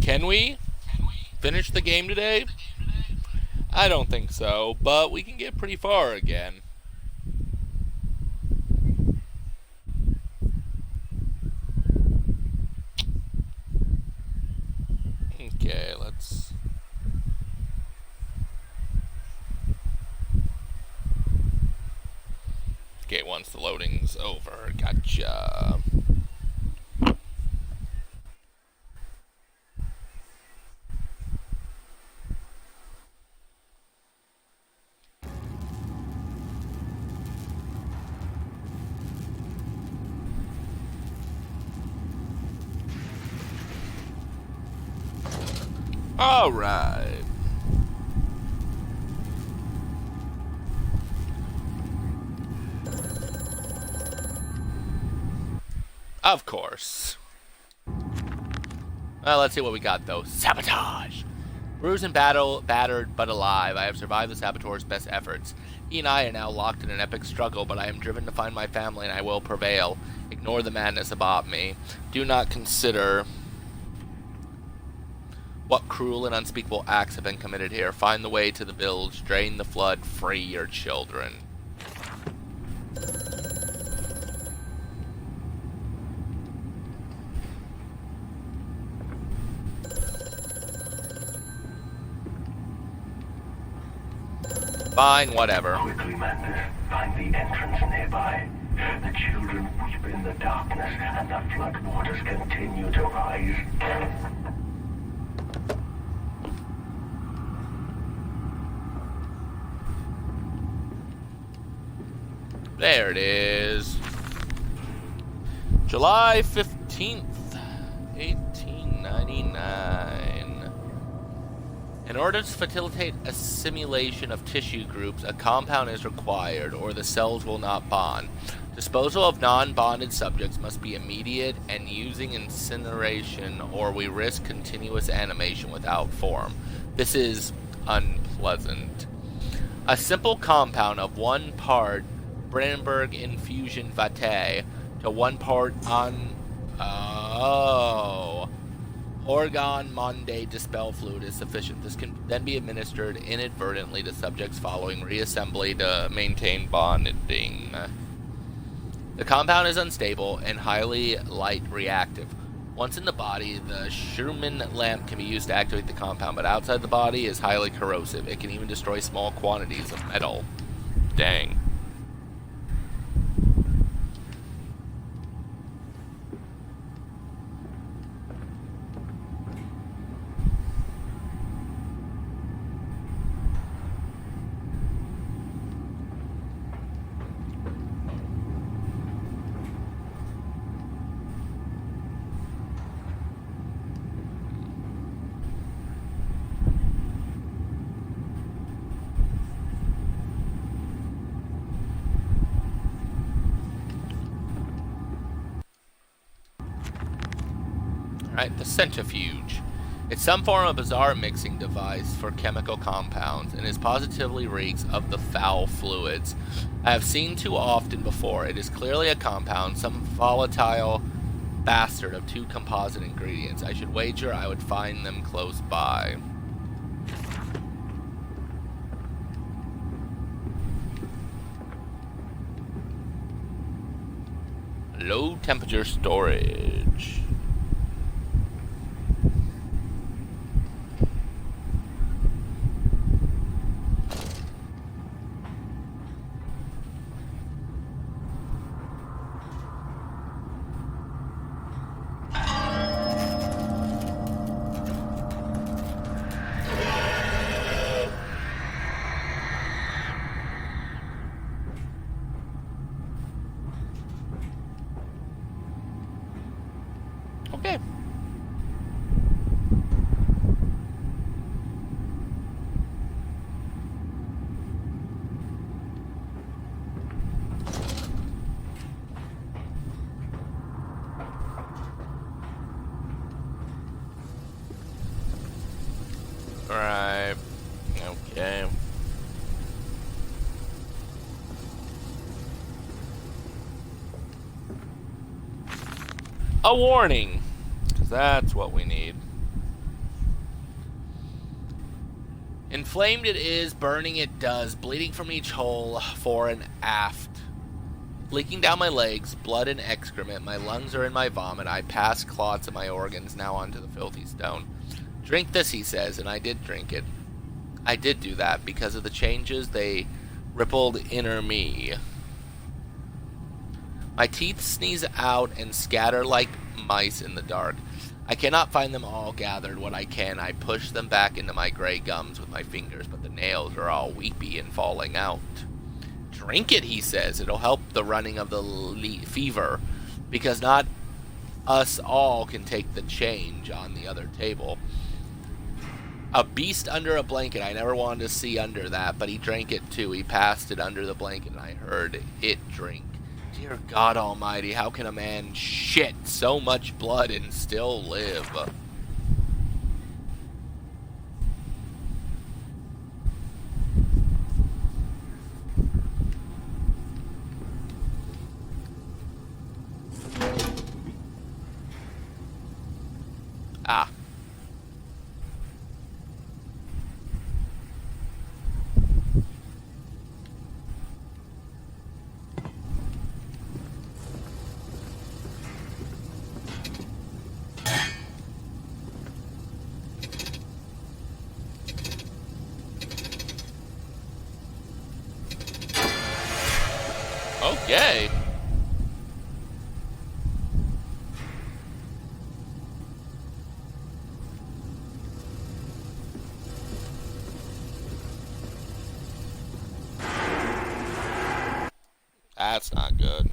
Can we finish the game today? I don't think so, but we can get pretty far again. Okay, let's... Okay, once the loading's over, gotcha. All right. Of course. Well, let's see what we got, though. Sabotage! Bruised and battered but alive, I have survived the saboteur's best efforts. He and I are now locked in an epic struggle, but I am driven to find my family and I will prevail. Ignore the madness about me. Do not consider what cruel and unspeakable acts have been committed here. Find the way to the village, drain the flood, free your children. Fine, whatever. Quickly, Mantis. Find the entrance nearby. The children weep in the darkness, and the flood waters continue to rise. There it is. July 15th, 1899. In order to facilitate a simulation of tissue groups, a compound is required, or the cells will not bond. Disposal of non-bonded subjects must be immediate and using incineration, or we risk continuous animation without form. This is unpleasant. A simple compound of 1 part Brandenburg infusion vitae to 1 part Organ Monday dispel fluid is sufficient. This can then be administered inadvertently to subjects following reassembly to maintain bonding. The compound is unstable and highly light reactive. Once in the body, the Schumann lamp can be used to activate the compound, but outside the body is highly corrosive. It can even destroy small quantities of metal. Dang. Right, the centrifuge. It's some form of bizarre mixing device for chemical compounds, and is positively reeks of the foul fluids I have seen too often before. It is clearly a compound, some volatile bastard of 2 composite ingredients. I should wager I would find them close by. Low temperature storage. Okay. Right. Okay. A warning. Because that's what we need. Inflamed it is, burning it does, bleeding from each hole, fore and aft. Leaking down my legs, blood and excrement, my lungs are in my vomit, I pass clots of my organs now onto the filthy stone. Drink this, he says, and I did drink it. I did do that because of the changes they rippled inner me. My teeth sneeze out and scatter like mice in the dark. I cannot find them all gathered. What I can, I push them back into my gray gums with my fingers, but the nails are all weepy and falling out. Drink it, he says. It'll help the running of the fever, because not us all can take the change on the other table. A beast under a blanket. I never wanted to see under that, but he drank it too. He passed it under the blanket, and I heard it drink. Dear God Almighty, how can a man shit so much blood and still live? Ah. Okay. That's not good.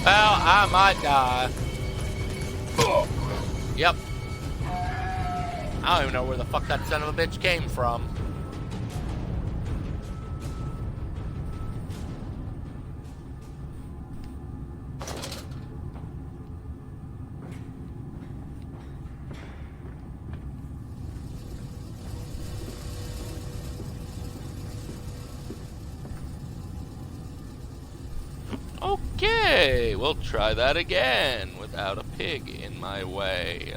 Well, I might die. Yep. I don't even know where the fuck that son of a bitch came from. Okay, we'll try that again without a pig in my way.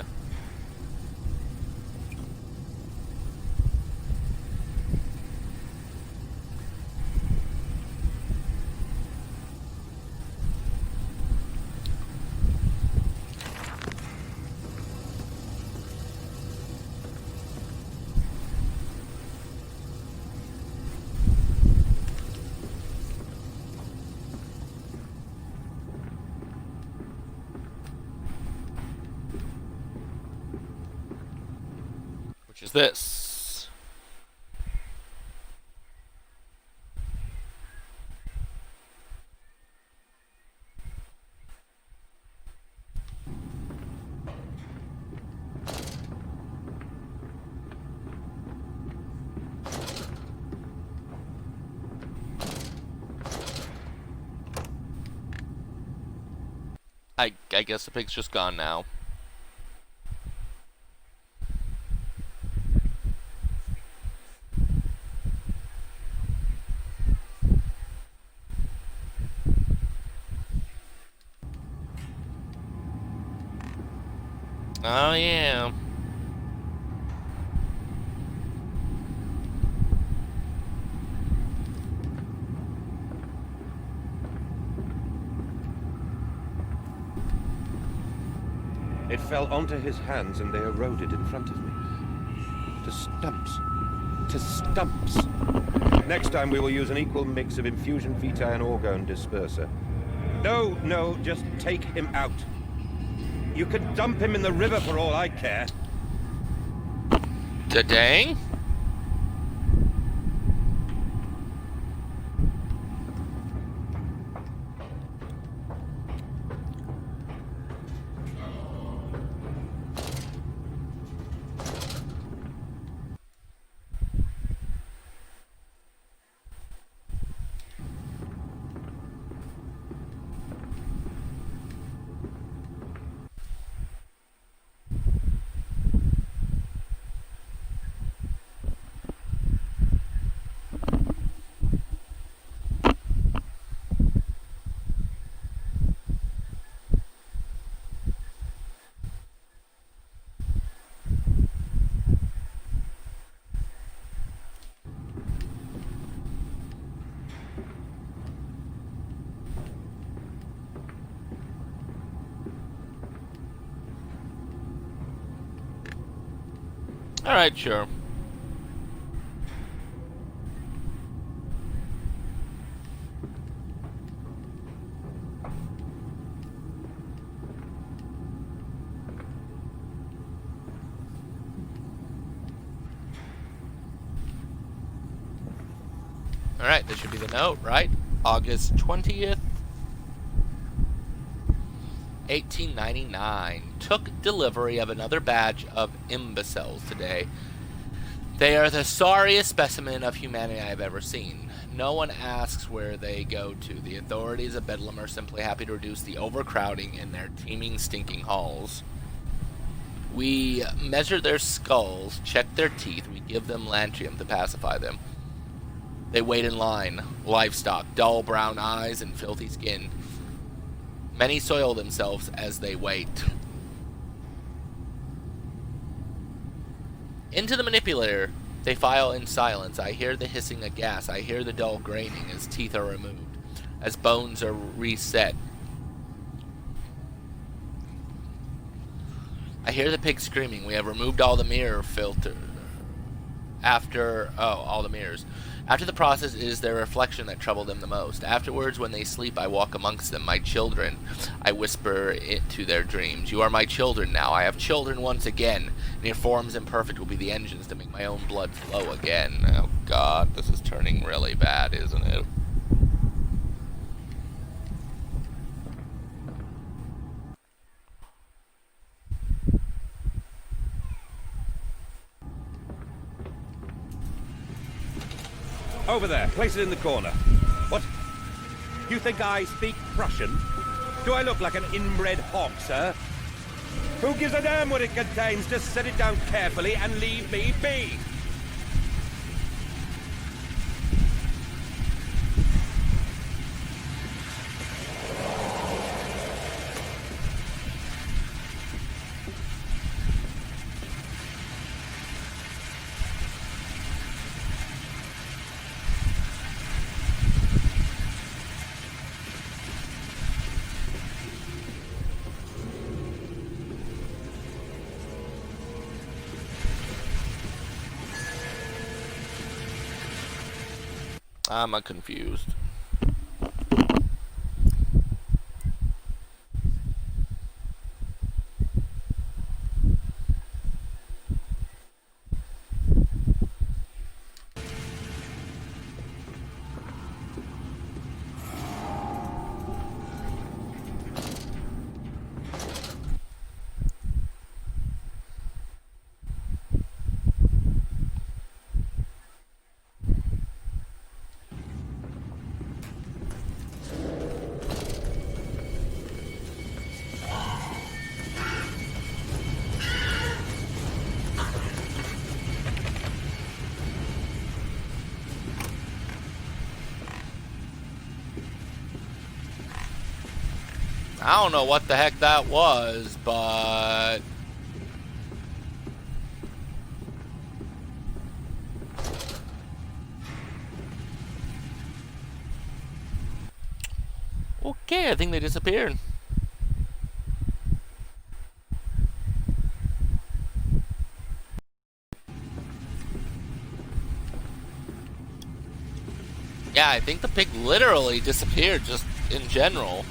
Which is this. I guess the pig's just gone now. Oh yeah. It fell onto his hands and they eroded in front of me. To stumps. To stumps. Next time we will use an equal mix of infusion vitae and orgone disperser. No, just take him out. You can dump him in the river for all I care. Dang? Alright, sure. Alright, this should be the note, right? August 20th, 1899. Took delivery of another batch of imbeciles today. They are the sorriest specimen of humanity I have ever seen. No one asks where they go to. The authorities of Bedlam are simply happy to reduce the overcrowding in their teeming, stinking halls. We measure their skulls, check their teeth, we give them lantrium to pacify them. They wait in line. Livestock, dull brown eyes and filthy skin. Many soil themselves as they wait. Into the manipulator, they file in silence. I hear the hissing of gas. I hear the dull graining as teeth are removed, as bones are reset. I hear the pig screaming. We have removed all the mirror filter. All the mirrors. After the process, it is their reflection that troubled them the most. Afterwards, when they sleep, I walk amongst them, my children. I whisper it to their dreams. You are my children now. I have children once again, and your forms imperfect will be the engines to make my own blood flow again. Oh God, this is turning really bad, isn't it? Over there, place it in the corner. What? You think I speak Prussian? Do I look like an inbred hog, sir? Who gives a damn what it contains? Just set it down carefully and leave me be. I'm confused. I don't know what the heck that was, but... Okay, I think they disappeared. Yeah, I think the pig literally disappeared just in general.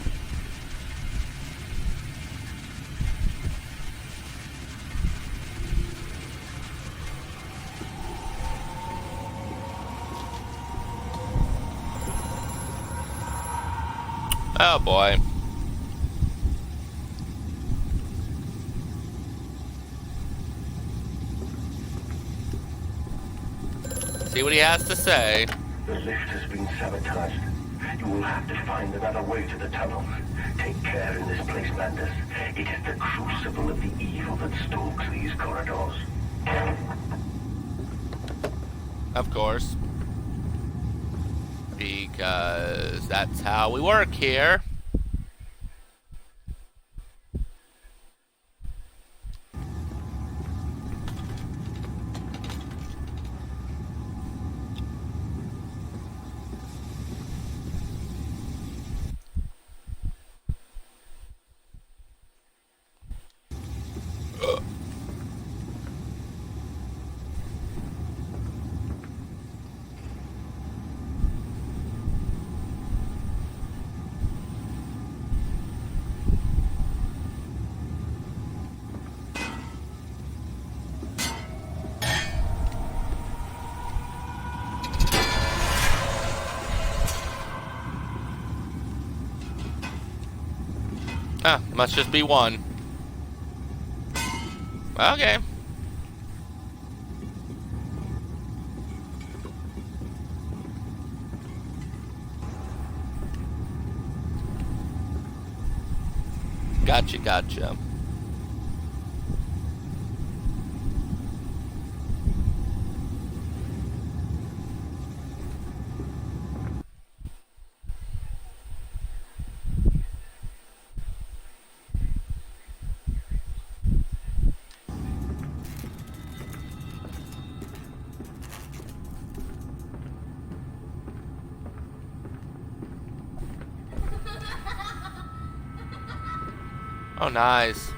Oh boy. See what he has to say. The lift has been sabotaged. You will have to find another way to the tunnels. Take care in this place, Mandus. It is the crucible of the evil that stalks these corridors. Of course. Because that's how we work here. Ah, must just be one. Okay. Gotcha. Oh, nice.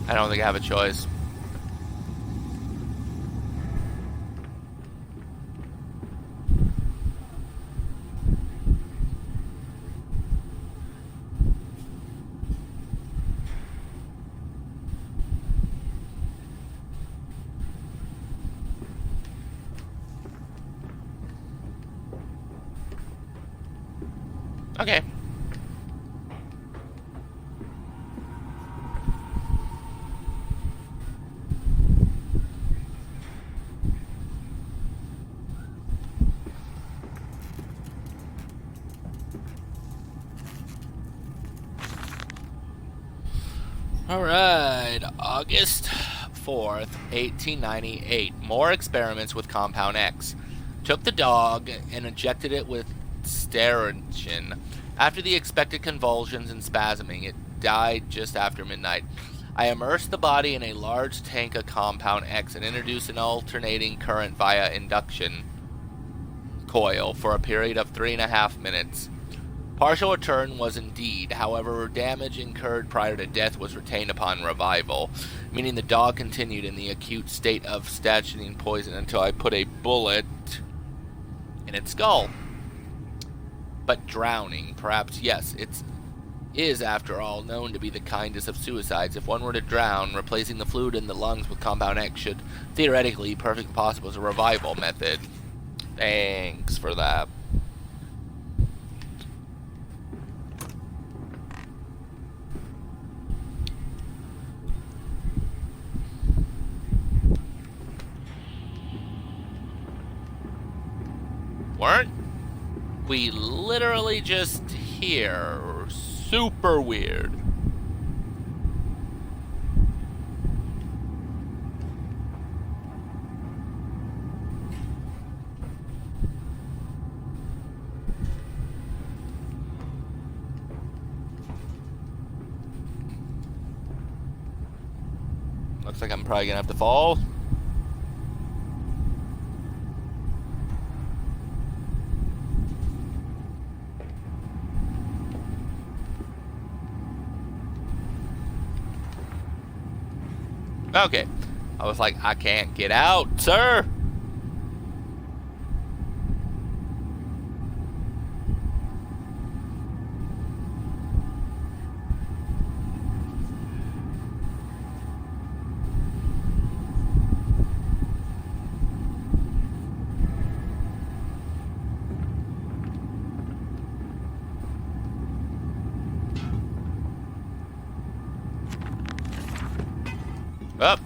I don't think I have a choice. Okay. Alright, August 4th, 1898. More experiments with Compound X. Took the dog and injected it with sterogen. After the expected convulsions and spasming, it died just after midnight. I immersed the body in a large tank of Compound X and introduced an alternating current via induction coil for a period of 3.5 minutes. Partial return was indeed, however, damage incurred prior to death was retained upon revival, meaning the dog continued in the acute state of statuine poison until I put a bullet in its skull. But drowning, perhaps, yes, it is, after all, known to be the kindest of suicides. If one were to drown, replacing the fluid in the lungs with Compound X should theoretically be perfectly possible as a revival method. Thanks for that. Weren't we literally just here? Super weird. like I'm probably gonna have to fall. Okay. I was like, I can't get out, sir. Up.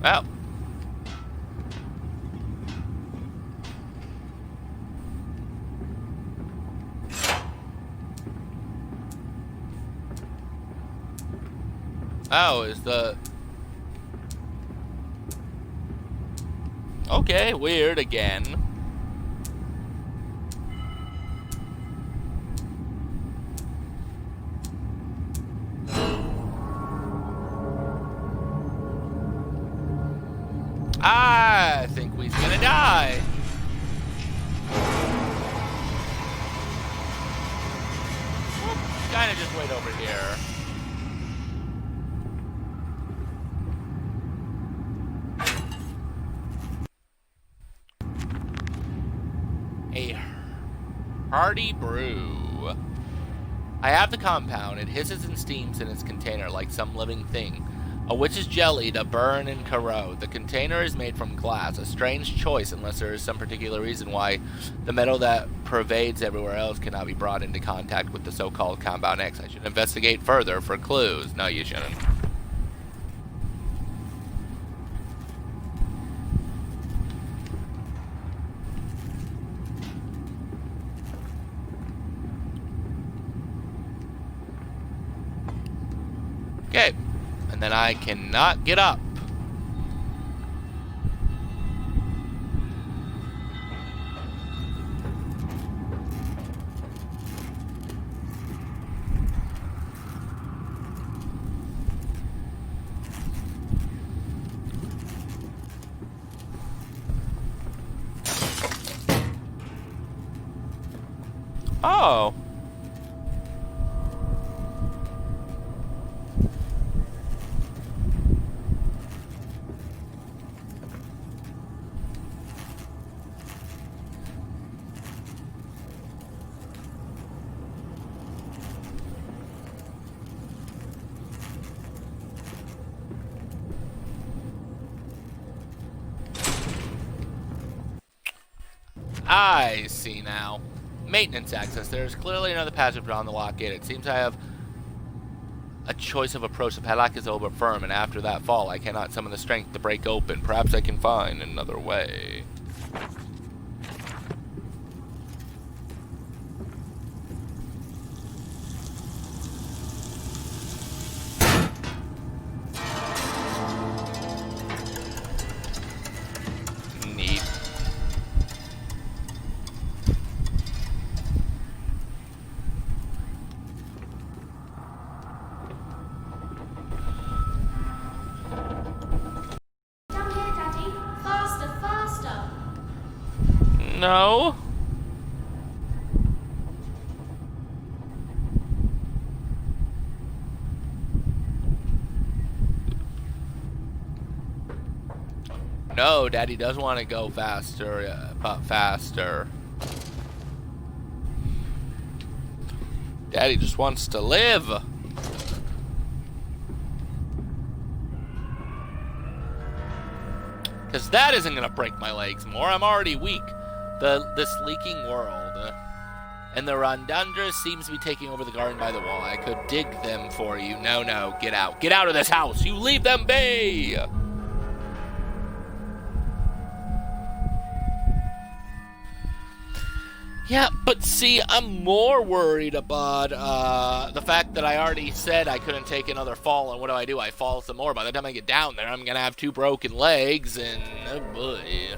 Well. Oh, is the... Okay, weird again. I think we's gonna die. Kinda just wait over here. A hearty brew. I have the compound. It hisses and steams in its container like some living thing. A witch's jelly to burn and corrode. The container is made from glass, a strange choice unless there is some particular reason why the metal that pervades everywhere else cannot be brought into contact with the so-called Compound X. I should investigate further for clues. No, you shouldn't. Okay. And then I cannot get up. Oh. I see now. Maintenance access. There is clearly another passage on the lock gate. It seems I have a choice of approach. The padlock is over firm, and after that fall, I cannot summon the strength to break open. Perhaps I can find another way. Neat. No. No, Daddy does want to go faster, but faster. Daddy just wants to live. Because that isn't going to break my legs more. I'm already weak. This leaking world. And the Rondandras seems to be taking over the garden by the wall. I could dig them for you. No, no, get out. Get out of this house. You leave them be. Yeah, but see, I'm more worried about the fact that I already said I couldn't take another fall, and what do? I fall some more. By the time I get down there, I'm going to have 2 broken legs, and oh boy.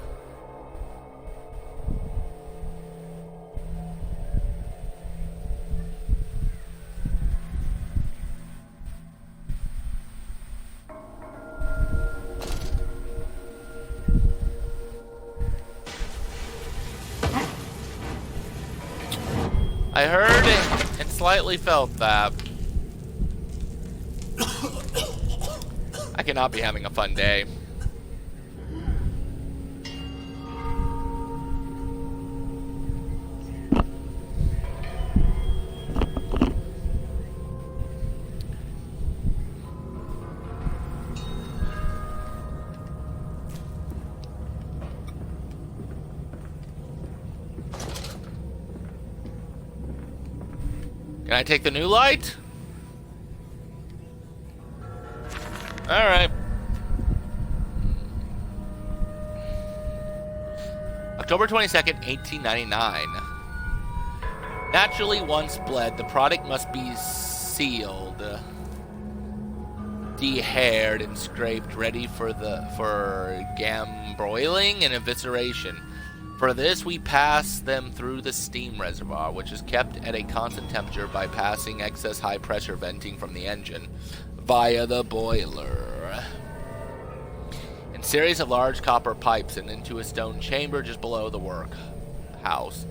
I heard and slightly felt that. I cannot be having a fun day. Can I take the new light? Alright. October 22nd, 1899. Naturally, once bled, the product must be sealed, dehaired, and scraped, ready for gambroiling and evisceration. For this, we pass them through the steam reservoir, which is kept at a constant temperature by passing excess high-pressure venting from the engine via the boiler in series of large copper pipes and into a stone chamber just below the workhouse.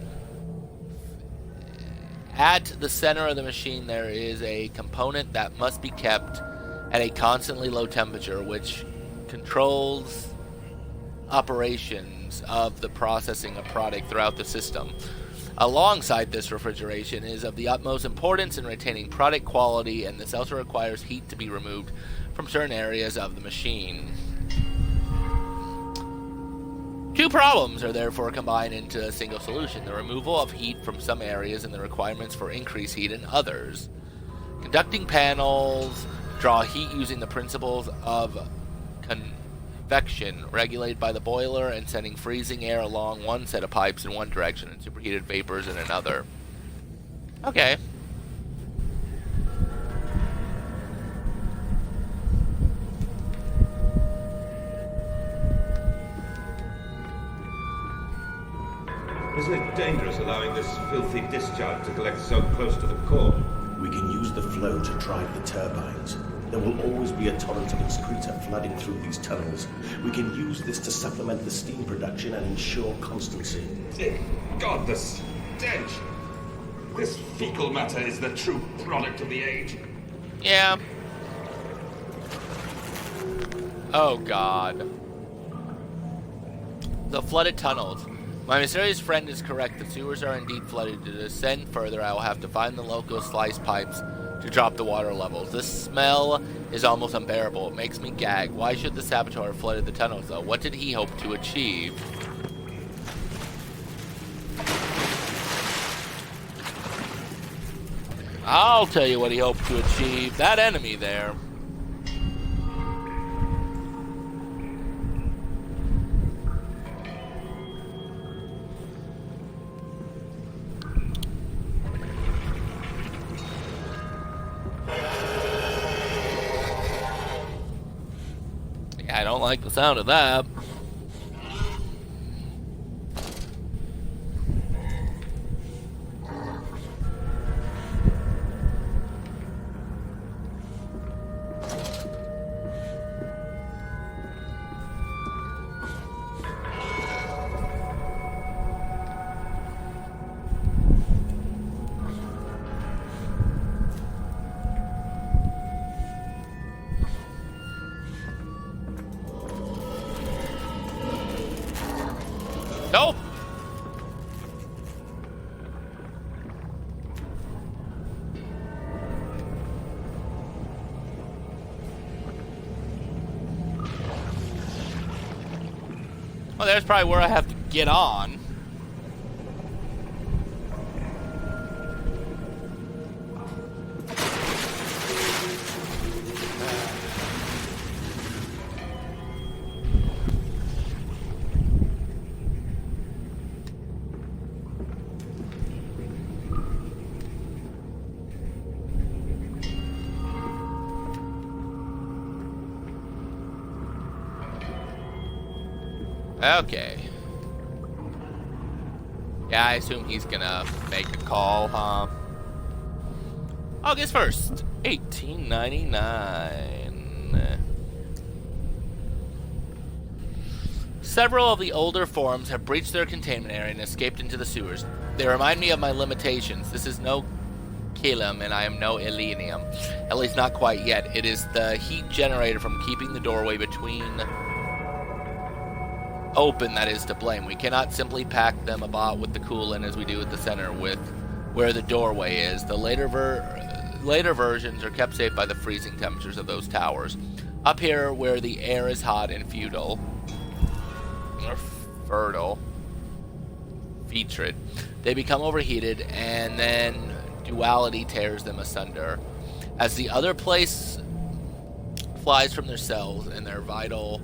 At the center of the machine, there is a component that must be kept at a constantly low temperature, which controls operations of the processing of product throughout the system. Alongside this, refrigeration is of the utmost importance in retaining product quality, and this also requires heat to be removed from certain areas of the machine. Two problems are therefore combined into a single solution: the removal of heat from some areas and the requirements for increased heat in others. Conducting panels draw heat using the principles of convection, regulated by the boiler and sending freezing air along one set of pipes in one direction and superheated vapors in another. Okay. Isn't it dangerous allowing this filthy discharge to collect so close to the core? We can use the flow to drive the turbines. There will always be a torrent of excreta flooding through these tunnels. We can use this to supplement the steam production and ensure constancy. God, the stench! This fecal matter is the true product of the age. Yeah. Oh God. The flooded tunnels. My mysterious friend is correct. The sewers are indeed flooded. To descend further, I will have to find the local slice pipes to drop the water levels. This smell is almost unbearable. It makes me gag. Why should the saboteur have flooded the tunnels, though? What did he hope to achieve? I'll tell you what he hoped to achieve. That enemy there. I don't like the sound of that. Nope. Well, there's probably where I have to get on. Okay. Yeah, I assume he's gonna make a call, huh? August 1st, 1899. Several of the older forms have breached their containment area and escaped into the sewers. They remind me of my limitations. This is no Kilum, and I am no Elenium. At least not quite yet. It is the heat generated from keeping the doorway between open that is to blame. We cannot simply pack them about with the coolant as we do at the center with where the doorway is. The later versions are kept safe by the freezing temperatures of those towers. Up here, where the air is hot and feudal, or fetrid, they become overheated, and then duality tears them asunder. As the other place flies from their cells and their vital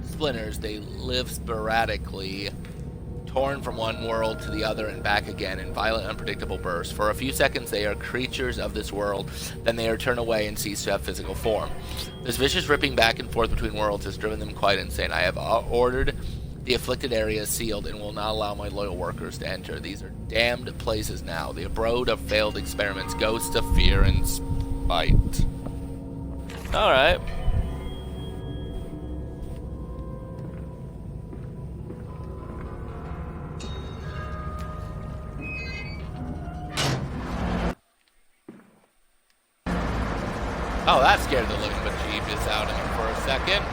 splinters, they live sporadically, torn from one world to the other and back again in violent, unpredictable bursts. For a few seconds they are creatures of this world, then they are turned away and cease to have physical form. This vicious ripping back and forth between worlds has driven them quite insane. I have ordered the afflicted area sealed and will not allow my loyal workers to enter. These are damned places now, the abode of failed experiments, ghosts of fear and spite. Alright. Oh, that scared the living bejeebus out of me for a second.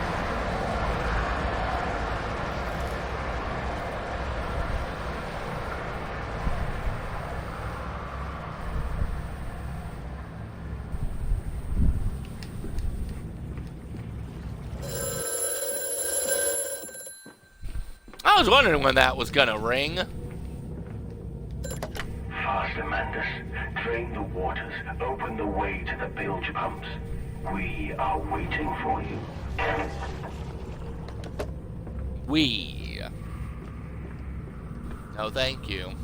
I was wondering when that was gonna ring. Faster, Mandus. Drain the waters. Open the way to the bilge pumps. We are waiting for you. No, thank you.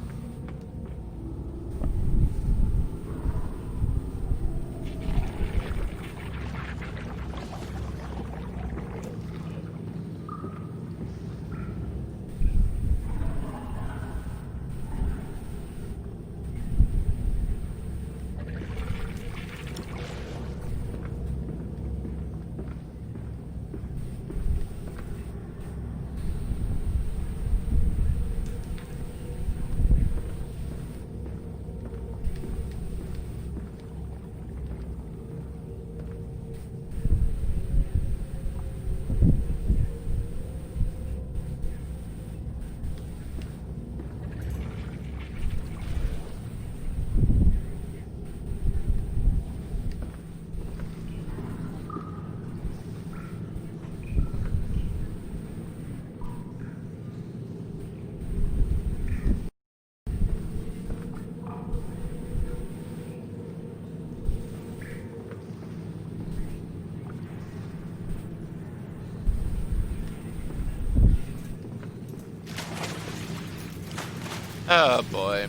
Oh boy.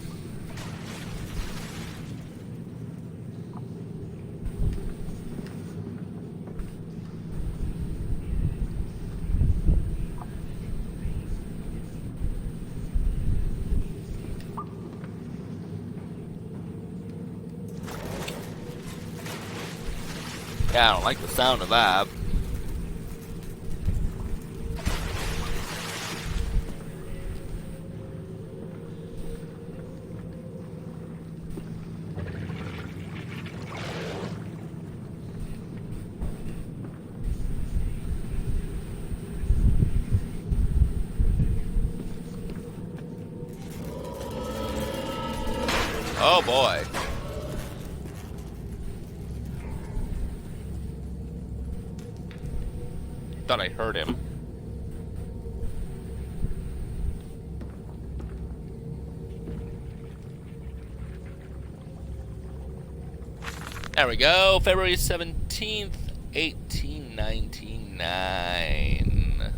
Yeah, I don't like the sound of that. Oh boy. Thought I heard him. There we go. February 17th, 1899.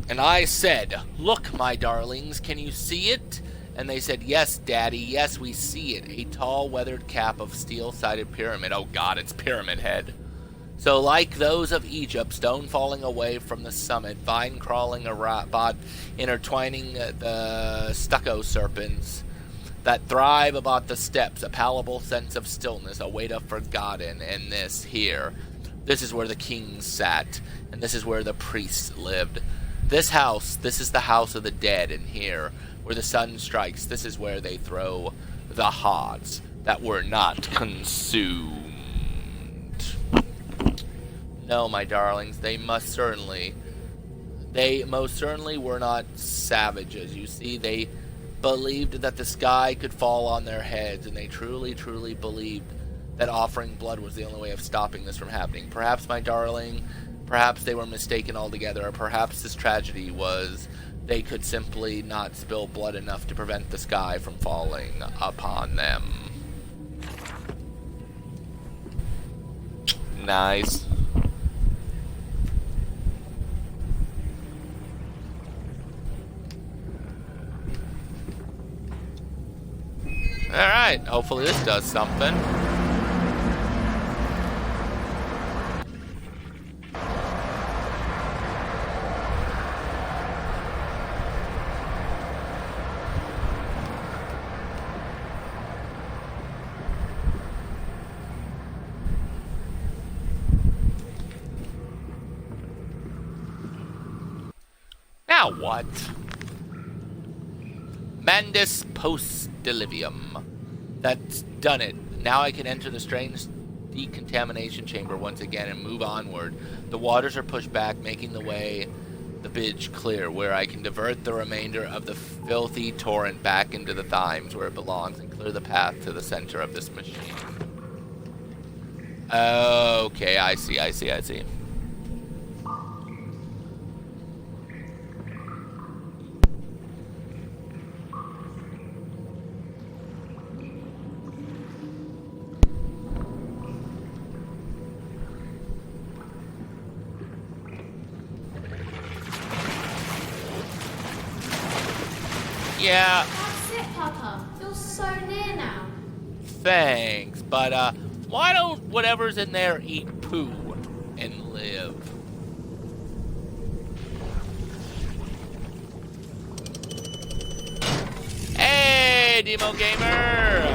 And I said, "Look, my darlings, can you see it?" And they said, "Yes, Daddy, yes, we see it. A tall, weathered cap of steel-sided pyramid." Oh God, it's Pyramid Head. So like those of Egypt, stone falling away from the summit, vine crawling about, intertwining the stucco serpents that thrive about the steps, a palpable sense of stillness, a weight of forgotten, and this here. This is where the kings sat, and this is where the priests lived. This house, this is the house of the dead, and here, where the sun strikes, this is where they throw the hearts that were not consumed. No, my darlings, they most certainly were not savages. You see, they believed that the sky could fall on their heads, and they truly, truly believed that offering blood was the only way of stopping this from happening. Perhaps, my darling, perhaps they were mistaken altogether, or perhaps this tragedy was they could simply not spill blood enough to prevent the sky from falling upon them. Nice. Alright, hopefully this does something. Now what? Mandus post Delivium. That's done it. Now I can enter the strange decontamination chamber once again and move onward. The waters are pushed back, making the way, the bridge clear, where I can divert the remainder of the filthy torrent back into the Thymes where it belongs and clear the path to the center of this machine. Okay, I see. Yeah. That's it, Papa. You're so near now. Thanks, but why don't whatever's in there eat poo and live? Hey, Demo Gamer!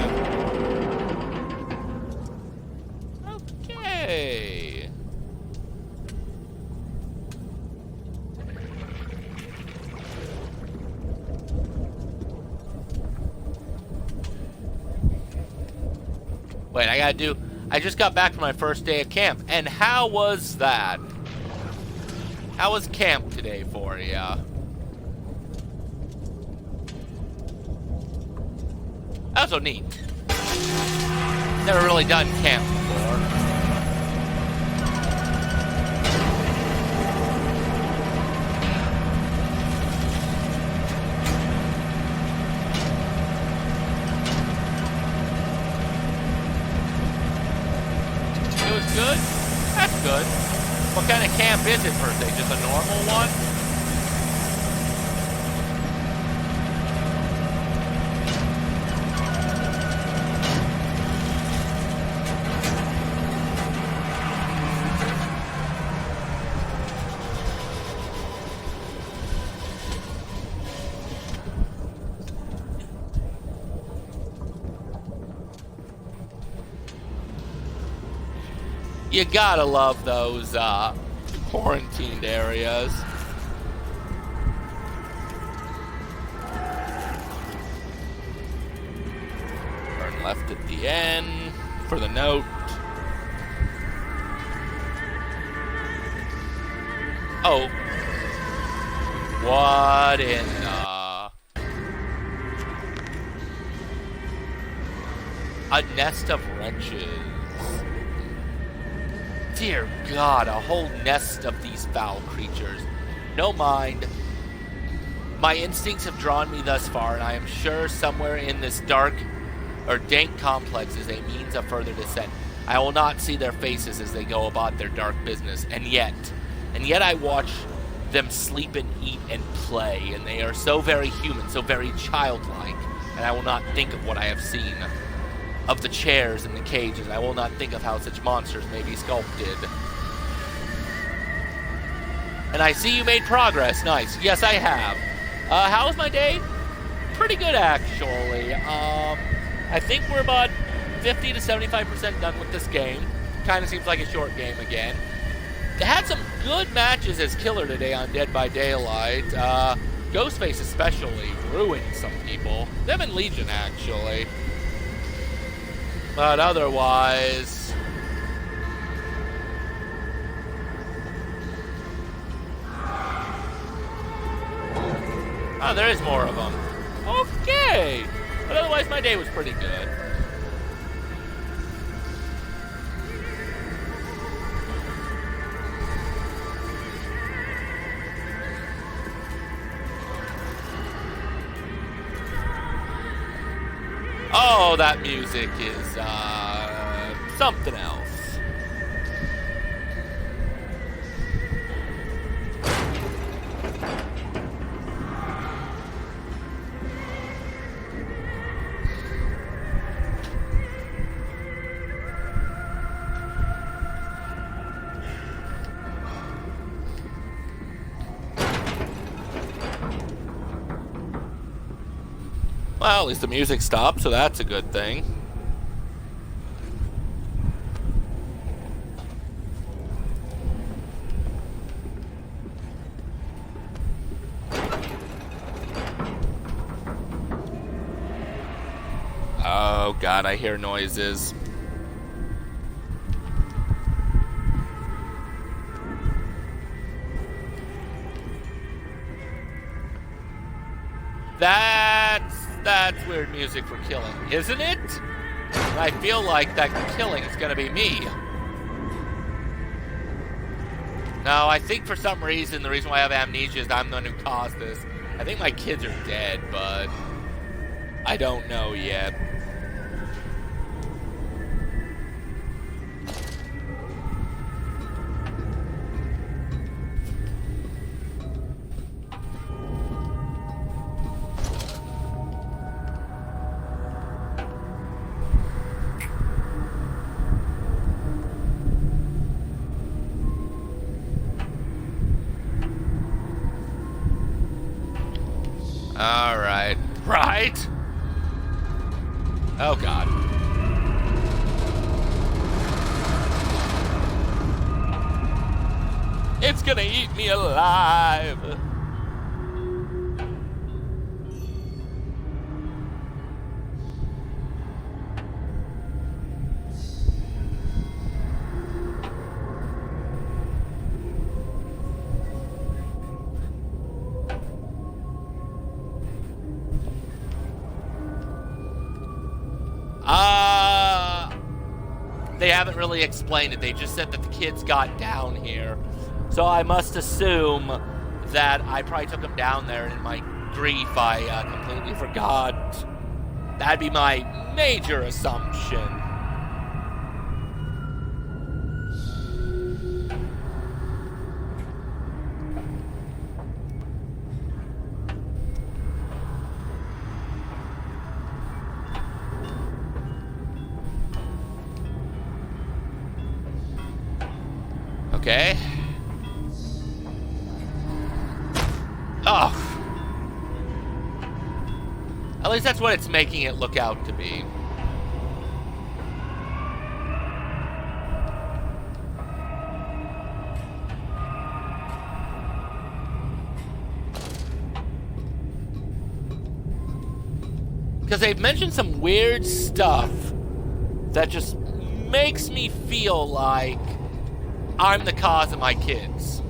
Okay. Wait, I just got back from my first day of camp, and how was that? How was camp today for ya? That was so neat. Never really done camp before. Good? That's good. What kind of camp is it per se? Just a normal one? You gotta love those quarantined areas. Turn left at the end for the note. Oh. What in a nest of wrenches. Dear God, a whole nest of these foul creatures. No mind. My instincts have drawn me thus far, and I am sure somewhere in this dark or dank complex is a means of further descent. I will not see their faces as they go about their dark business, and yet I watch them sleep and eat and play, and they are so very human, so very childlike, and I will not think of what I have seen. Of the chairs and the cages, I will not think of how such monsters may be sculpted. And I see you made progress. Nice. Yes, I have. How was my day? Pretty good, actually. I think we're about 50 to 75% done with this game. Kind of seems like a short game again. had some good matches as killer today on Dead by Daylight. Ghostface especially ruined some people. Them and Legion, actually. But otherwise... Oh, there is more of them. Okay! But otherwise, my day was pretty good. Oh, that music is, something else. Well, at least the music stopped, so that's a good thing. Oh god, I hear noises. That's weird music for killing, isn't it? I feel like that killing is gonna be me. No, I think for some reason, the reason why I have amnesia is I'm the one who caused this. I think my kids are dead, but I don't know yet. Alright. Right? Oh god. It's gonna eat me alive. They haven't really explained it. They just said that the kids got down here. So I must assume that I probably took them down there, and in my grief, I completely forgot. That'd be my major assumption. Okay. Oh. At least that's what it's making it look out to be. Because they've mentioned some weird stuff that just makes me feel like I'm the cause of my kids.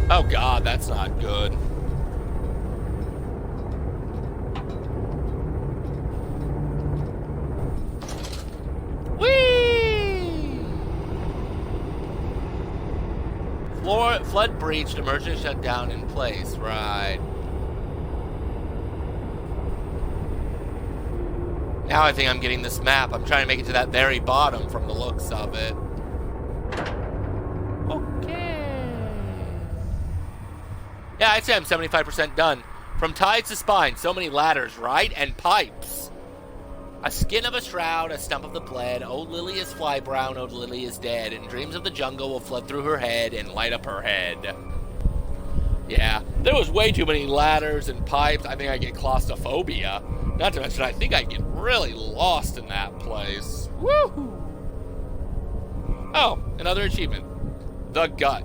Oh god, that's not good. Whee! Flood breached, emergency shutdown in place, right. Now I think I'm getting this map. I'm trying to make it to that very bottom from the looks of it. Okay. Yeah, I'd say I'm 75% done. From ties to spine, so many ladders, right? And pipes. A skin of a shroud, a stump of the bled. Old Lily is fly brown, old Lily is dead. And dreams of the jungle will flood through her head and light up her head. Yeah, there was way too many ladders and pipes. I think I get claustrophobia. Not to mention, I think I get really lost in that place. Woohoo! Oh, another achievement. The gut.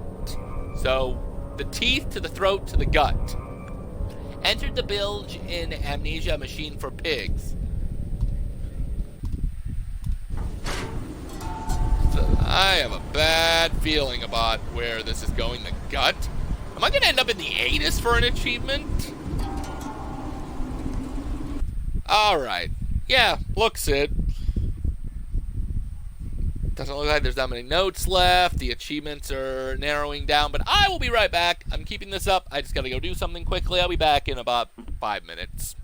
So, the teeth to the throat to the gut. Entered the bilge in amnesia machine for pigs. So I have a bad feeling about where this is going. The gut? Am I going to end up in the anus for an achievement? Alright. Yeah, looks it. Doesn't look like there's that many notes left. The achievements are narrowing down, but I will be right back. I'm keeping this up. I just got to go do something quickly. I'll be back in about 5 minutes.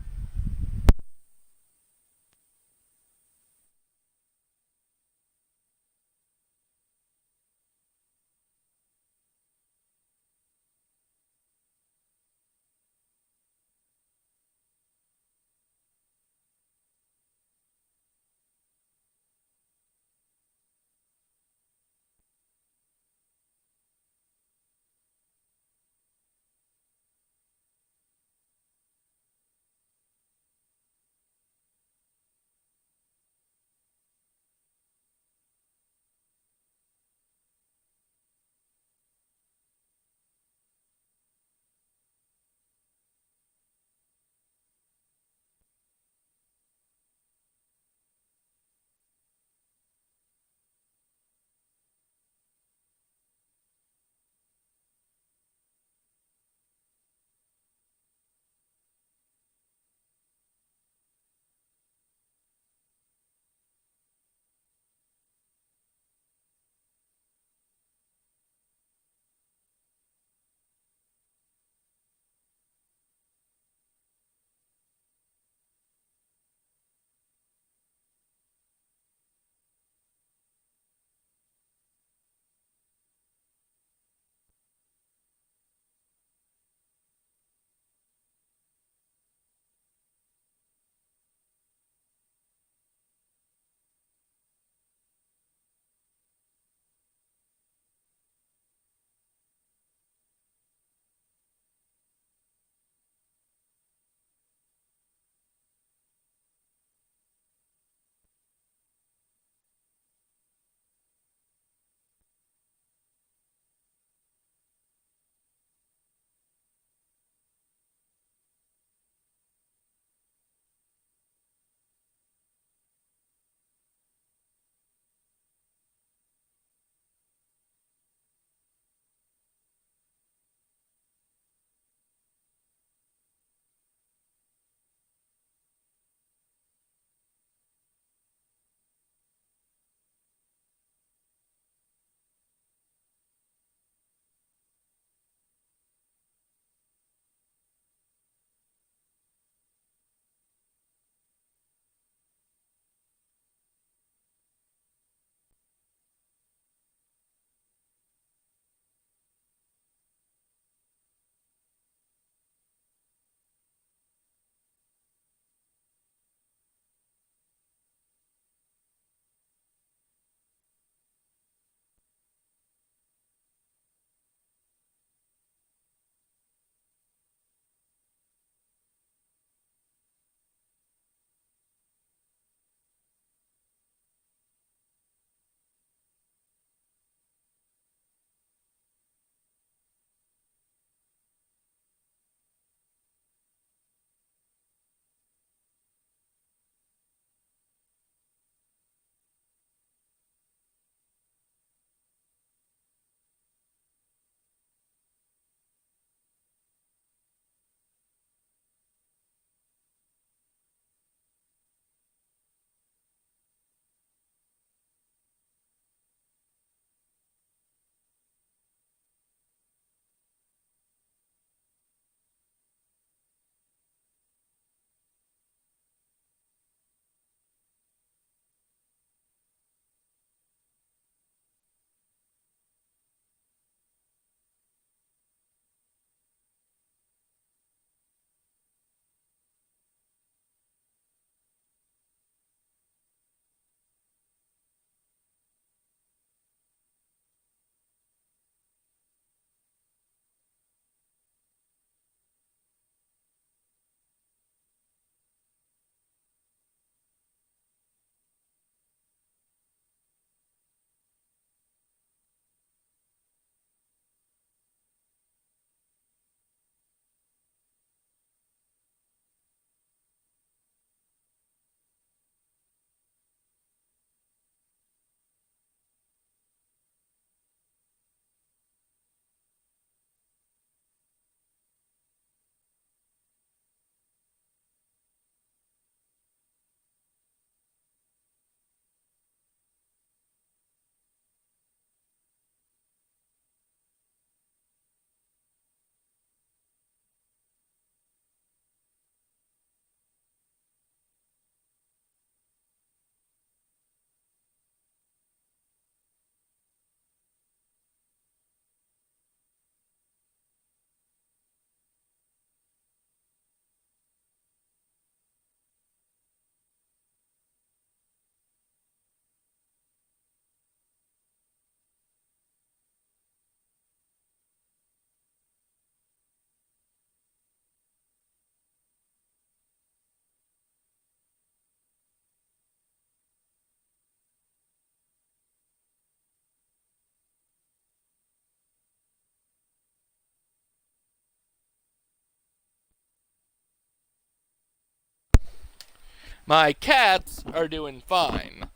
My cats are doing fine.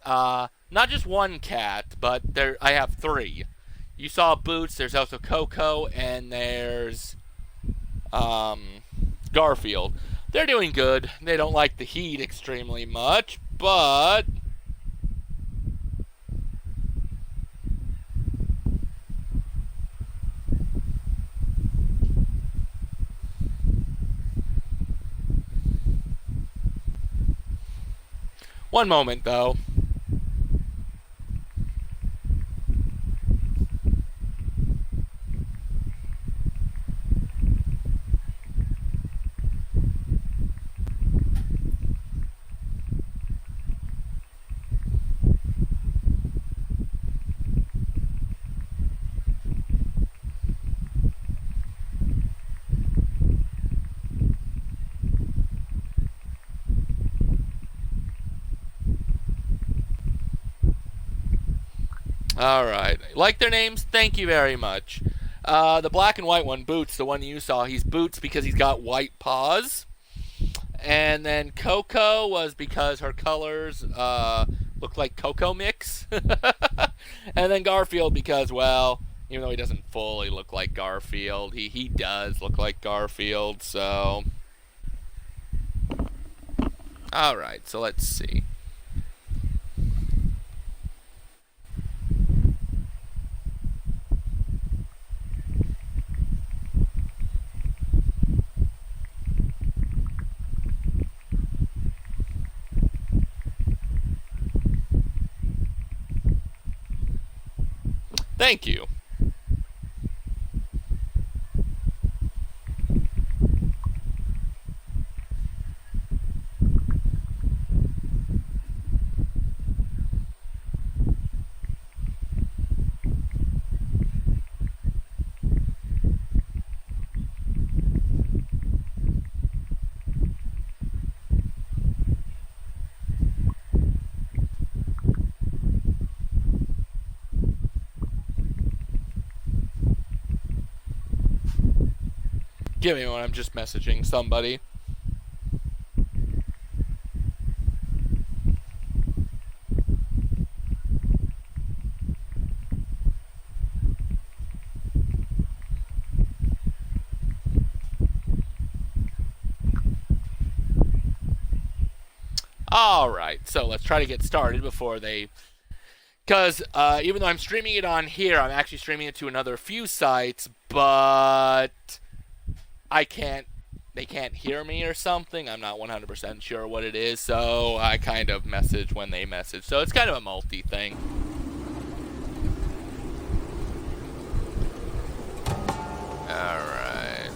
Not just one cat, but I have 3. You saw Boots, there's also Coco, and there's Garfield. They're doing good. They don't like the heat extremely much, but one moment though. Alright. Like their names? Thank you very much. The black and white one, Boots, the one you saw, he's Boots because he's got white paws. And then Coco was because her colors look like Cocoa Mix. And then Garfield because, well, even though he doesn't fully look like Garfield, he does look like Garfield, so... Alright, so let's see. Thank you. Give me one, I'm just messaging somebody. Alright, so let's try to get started before they... Because even though I'm streaming it on here, I'm actually streaming it to another few sites, but... they can't hear me or something. I'm not 100% sure what it is, so I kind of message when they message. So it's kind of a multi thing. Alright.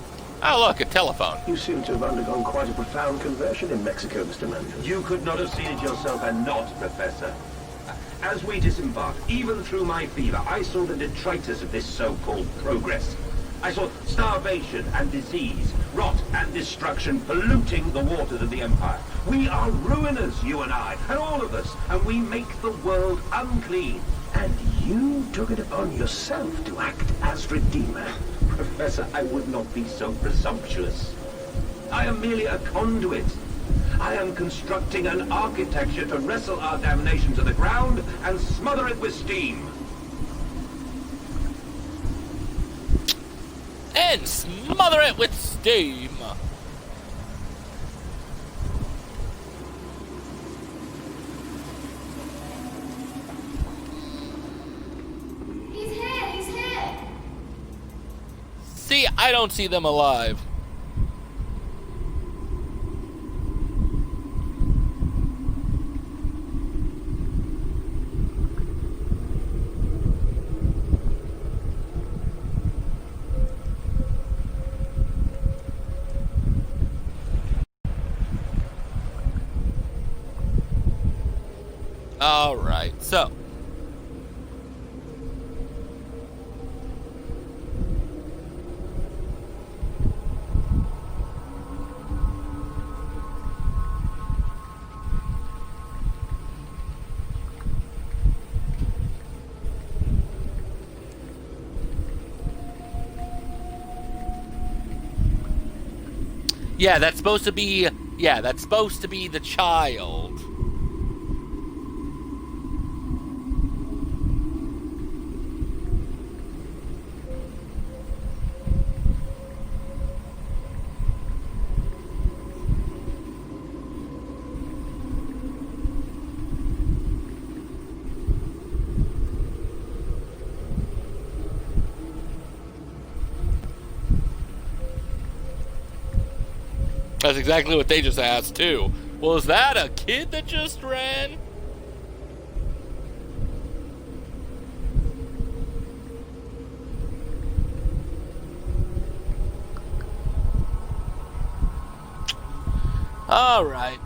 Oh, look, a telephone. You seem to have undergone quite a profound conversion in Mexico, Mr. Mendes. You could not have seen it yourself and not, Professor. As we disembarked, even through my fever, I saw the detritus of this so-called progress. I saw starvation and disease, rot and destruction polluting the waters of the Empire. We are ruiners, you and I, and all of us, and we make the world unclean. And you took it upon yourself to act as Redeemer. Professor, I would not be so presumptuous. I am merely a conduit. I am constructing an architecture to wrestle our damnation to the ground and smother it with steam. And smother it with steam. He's here, he's here. See, I don't see them alive. Alright, so. Yeah, that's supposed to be... Yeah, that's supposed to be the child. That's exactly what they just asked, too. Well, is that a kid that just ran? All right.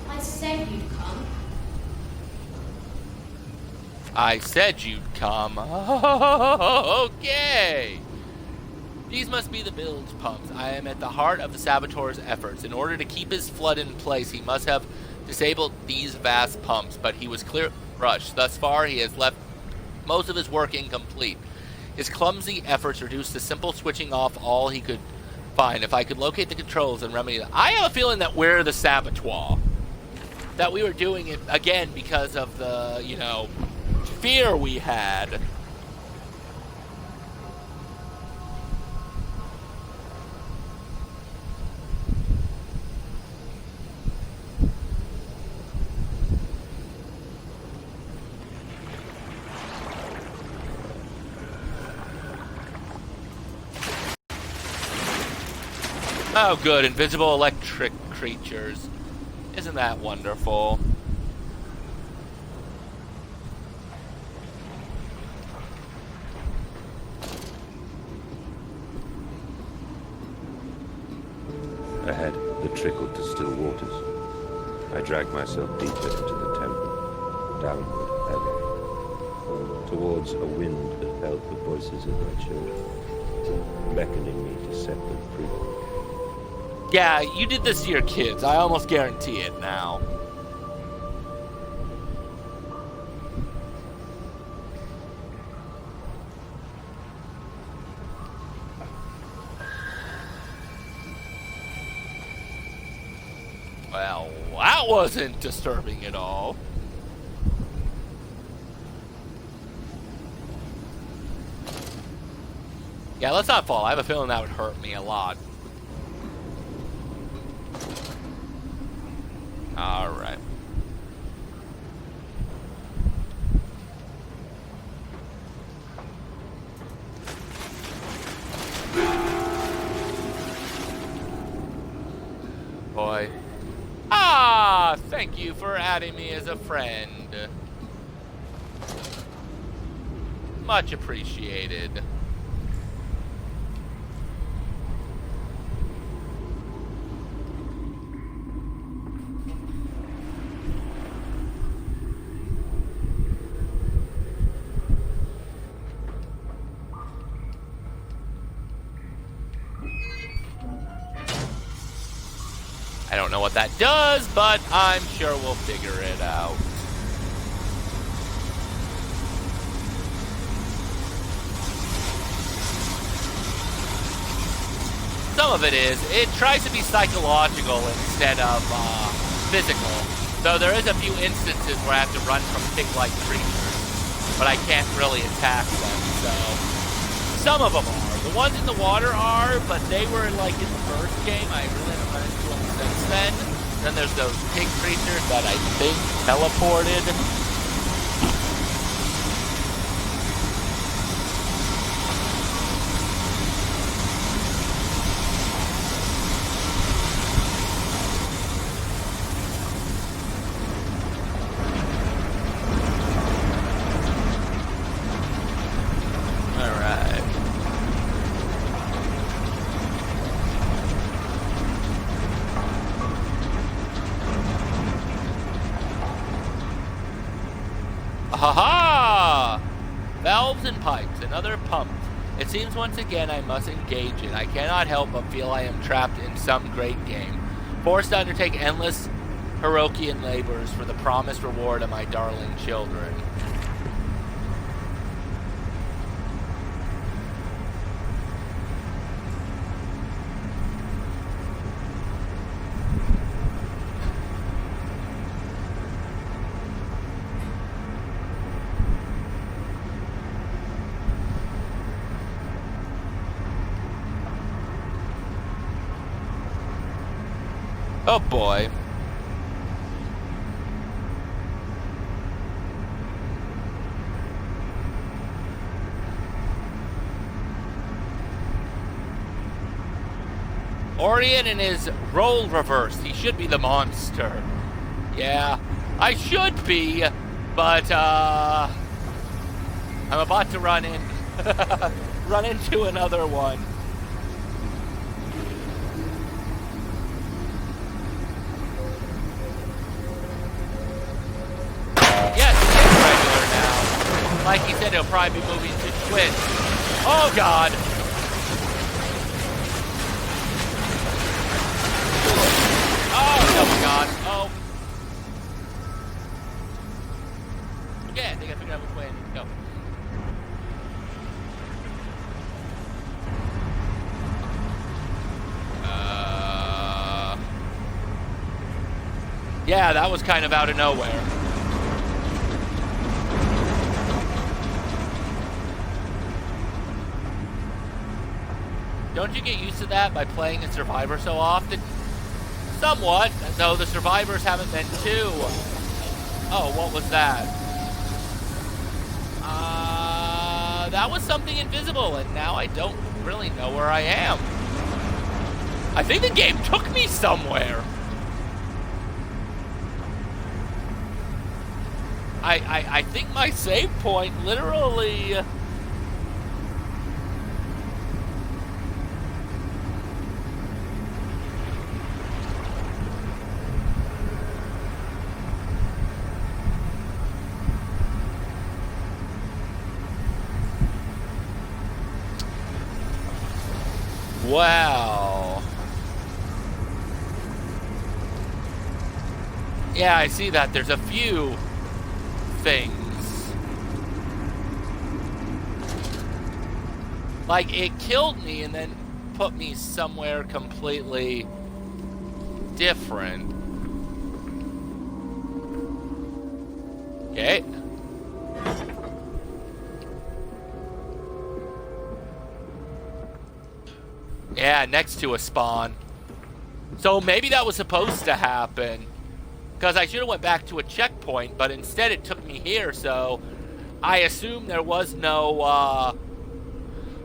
I said you'd come. I said you'd come. Okay. These must be the bilge pumps. I am at the heart of the saboteur's efforts. In order to keep his flood in place, he must have disabled these vast pumps, but he was clear rushed. Thus far, he has left most of his work incomplete. His clumsy efforts reduced to simple switching off all he could find. If I could locate the controls and remedy them. I have a feeling that we're the saboteur. That we were doing it again because of the, fear we had. Oh good, invisible electric creatures. Isn't that wonderful? Ahead, the trickle to still waters. I dragged myself deeper into the temple, downward ever, towards a wind that held the voices of my children, beckoning me to set them free. Yeah, you did this to your kids. I almost guarantee it now. Well, that wasn't disturbing at all. Yeah, let's not fall. I have a feeling that would hurt me a lot. All right. Boy. Ah, thank you for adding me as a friend. Much appreciated. I don't know what that does, but I'm sure we'll figure it out. Some of it tries to be psychological instead of physical. Though there is a few instances where I have to run from pig-like creatures, but I can't really attack them, so some of them are. The ones in the water are, but they were like in the first game. I really haven't run into them since then. Then there's those pig creatures that I think teleported. Ha-ha! Valves and pipes, another pump. It seems once again I must engage it. I cannot help but feel I am trapped in some great game, forced to undertake endless Heroian labors for the promised reward of my darling children. Oh boy. Aurian in his role reversed. He should be the monster. Yeah, I should be, but I'm about to run into another one. Yes, it's regular now. Like he said, he'll probably be moving to Twitch. Oh God. Oh my God. Oh. Yeah, I think I figured out which way I need to go. Yeah, that was kind of out of nowhere. Don't you get used to that by playing a Survivor so often? Somewhat, though the survivors haven't been too. Oh, what was that? That was something invisible, and now I don't really know where I am. I think the game took me somewhere. I think my save point literally... Wow. Yeah, I see that. There's a few things. Like, it killed me and then put me somewhere completely different. Okay. Yeah, next to a spawn. So maybe that was supposed to happen. Because I should have went back to a checkpoint, but instead it took me here, so I assume there was no,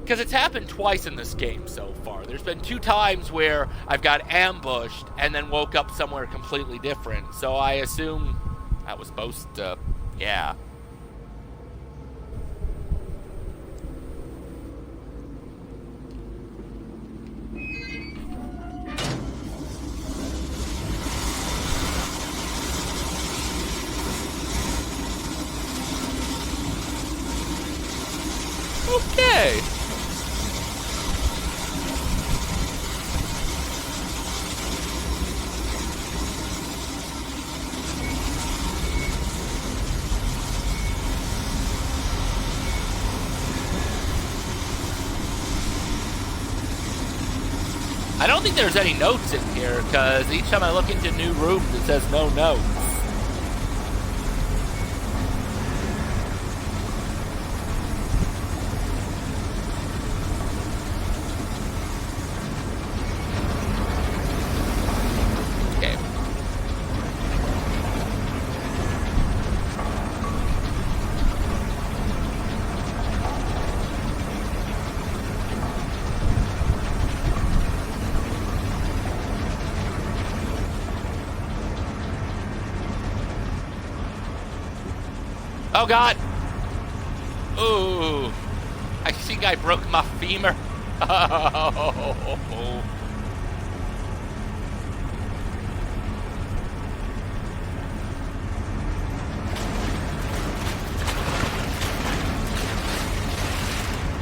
because it's happened twice in this game so far. There's been 2 times where I've got ambushed and then woke up somewhere completely different. So I assume that was supposed to, yeah. Okay. I don't think there's any notes in here, because each time I look into new rooms, it says no notes. Oh God! Ooh, I think I broke my femur. Oh.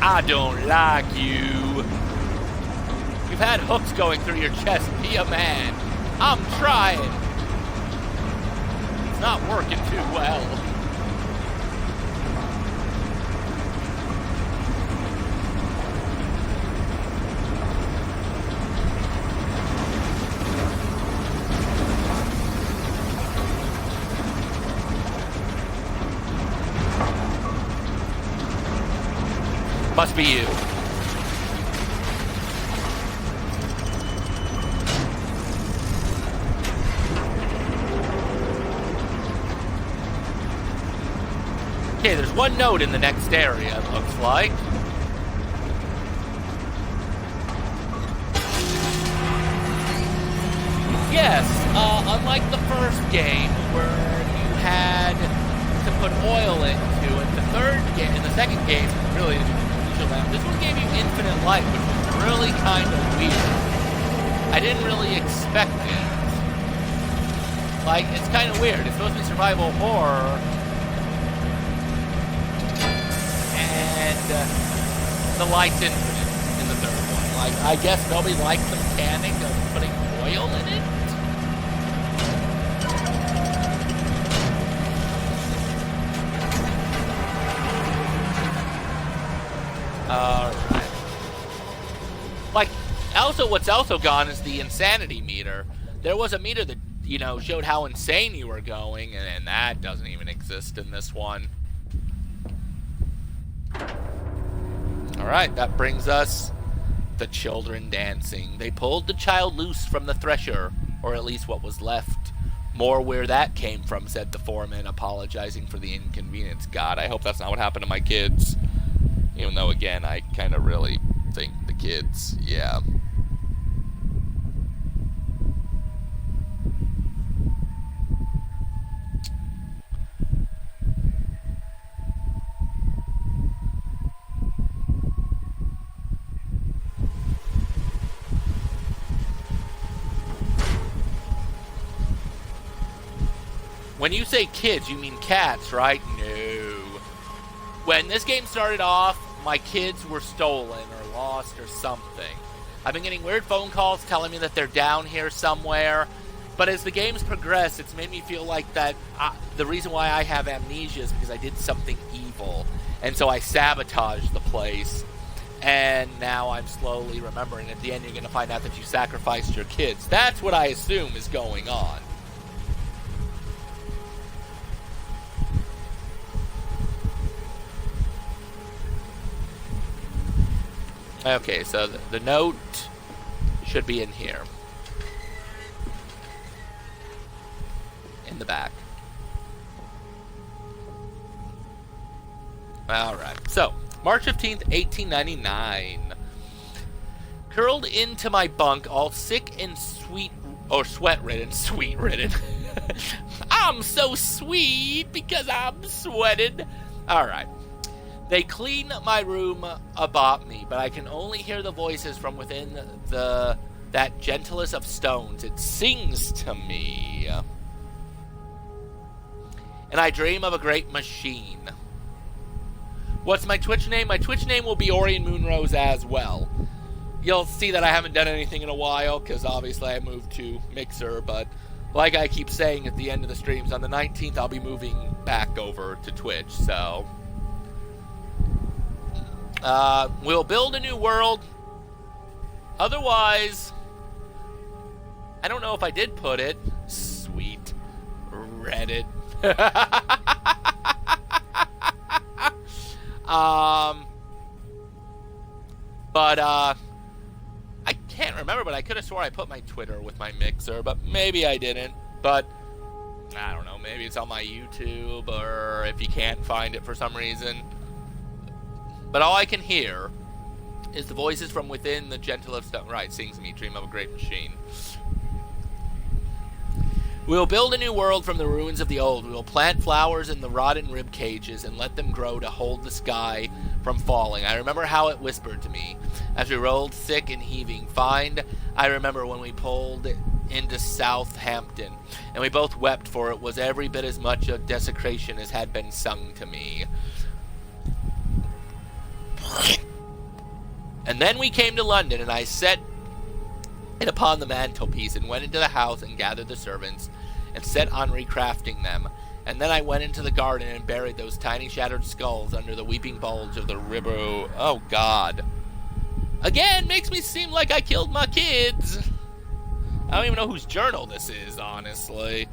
I don't like you. You've had hooks going through your chest. Be a man. I'm trying. It's not working too well. Must be you. Okay, there's one node in the next area, it looks like. Yes, unlike the first game where you had to put oil into it, in the second game, really, this one gave you infinite life, which was really kind of weird. I didn't really expect it. Like, it's kind of weird. It's supposed to be survival horror, and the light's infinite in the third one. Like, I guess nobody liked the mechanic of putting oil in it. Alright. Like, also, what's also gone is the insanity meter. There was a meter that, you know, showed how insane you were going, and that doesn't even exist in this one. Alright, that brings us the children dancing. They pulled the child loose from the thresher, or at least what was left. More where that came from, said the foreman, apologizing for the inconvenience. God, I hope that's not what happened to my kids. Even though, again, I kind of really think the kids, yeah. When you say kids, you mean cats, right? No. When this game started off, my kids were stolen or lost or something. I've been getting weird phone calls telling me that they're down here somewhere. But as the game's progressed, it's made me feel like that the reason why I have amnesia is because I did something evil. And so I sabotaged the place. And now I'm slowly remembering. At the end, you're going to find out that you sacrificed your kids. That's what I assume is going on. Okay, so the note should be in here. In the back. Alright, so, March 15th, 1899. Curled into my bunk, all sick and sweat-ridden. Sweet-ridden. I'm so sweet because I'm sweated. Alright. They clean my room about me, but I can only hear the voices from within that gentlest of stones. It sings to me. And I dream of a great machine. What's my Twitch name? My Twitch name will be Aurian MoonRose as well. You'll see that I haven't done anything in a while, because obviously I moved to Mixer, but like I keep saying at the end of the streams, on the 19th I'll be moving back over to Twitch, so... we'll build a new world. Otherwise, I don't know if I did put it. Sweet Reddit. But I can't remember, but I could have swore I put my Twitter with my Mixer, but maybe I didn't. But I don't know, maybe it's on my YouTube, or if you can't find it for some reason. But all I can hear is the voices from within the gentle of stone. Right, sings me, dream of a great machine. We will build a new world from the ruins of the old. We will plant flowers in the rotten rib cages and let them grow to hold the sky from falling. I remember how it whispered to me as we rolled thick and heaving. I remember when we pulled into Southampton, and we both wept, for it was every bit as much a desecration as had been sung to me. And then we came to London, and I set it upon the mantelpiece, and went into the house and gathered the servants, and set on recrafting them. And then I went into the garden and buried those tiny shattered skulls under the weeping bulge of the river. Oh, God. Again, makes me seem like I killed my kids. I don't even know whose journal this is, honestly.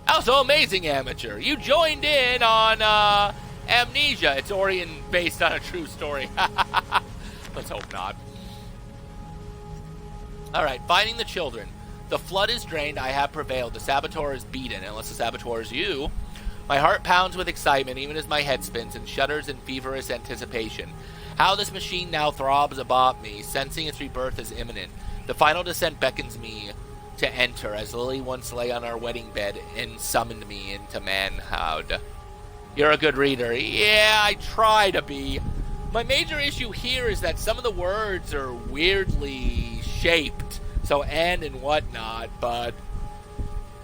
Also, amazing amateur. You joined in on Amnesia. It's Aurian based on a true story. Let's hope not. Alright, finding the children. The flood is drained, I have prevailed. The saboteur is beaten, unless the saboteur is you. My heart pounds with excitement, even as my head spins, and shudders in feverish anticipation. How this machine now throbs about me, sensing its rebirth is imminent. The final descent beckons me to enter, as Lily once lay on our wedding bed and summoned me into manhood. You're a good reader. Yeah, I try to be. My major issue here is that some of the words are weirdly shaped, so and whatnot, but...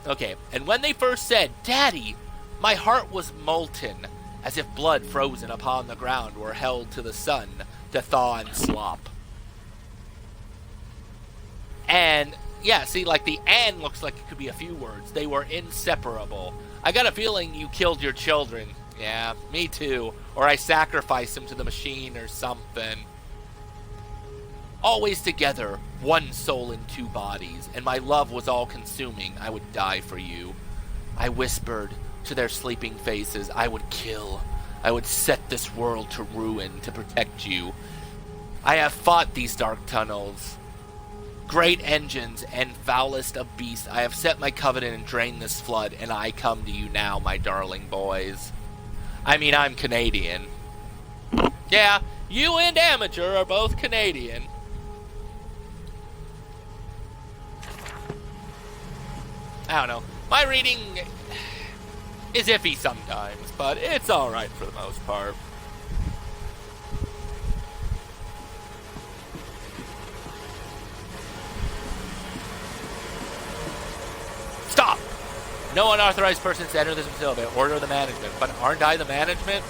Okay, and when they first said, Daddy, my heart was molten, as if blood frozen upon the ground were held to the sun to thaw and slop. And, yeah, see, like, the and looks like it could be a few words. They were inseparable. I got a feeling you killed your children. Yeah, me too. Or I sacrificed them to the machine or something. Always together, one soul in two bodies, and my love was all-consuming. I would die for you. I whispered to their sleeping faces, I would kill. I would set this world to ruin to protect you. I have fought these dark tunnels. Great engines and foulest of beasts, I have set my covenant and drained this flood, and I come to you now, my darling boys. I mean, I'm Canadian. Yeah, you and Amateur are both Canadian. I don't know. My reading is iffy sometimes, but it's alright for the most part. Stop! No unauthorized persons enter this facility. Order of the management. But aren't I the management?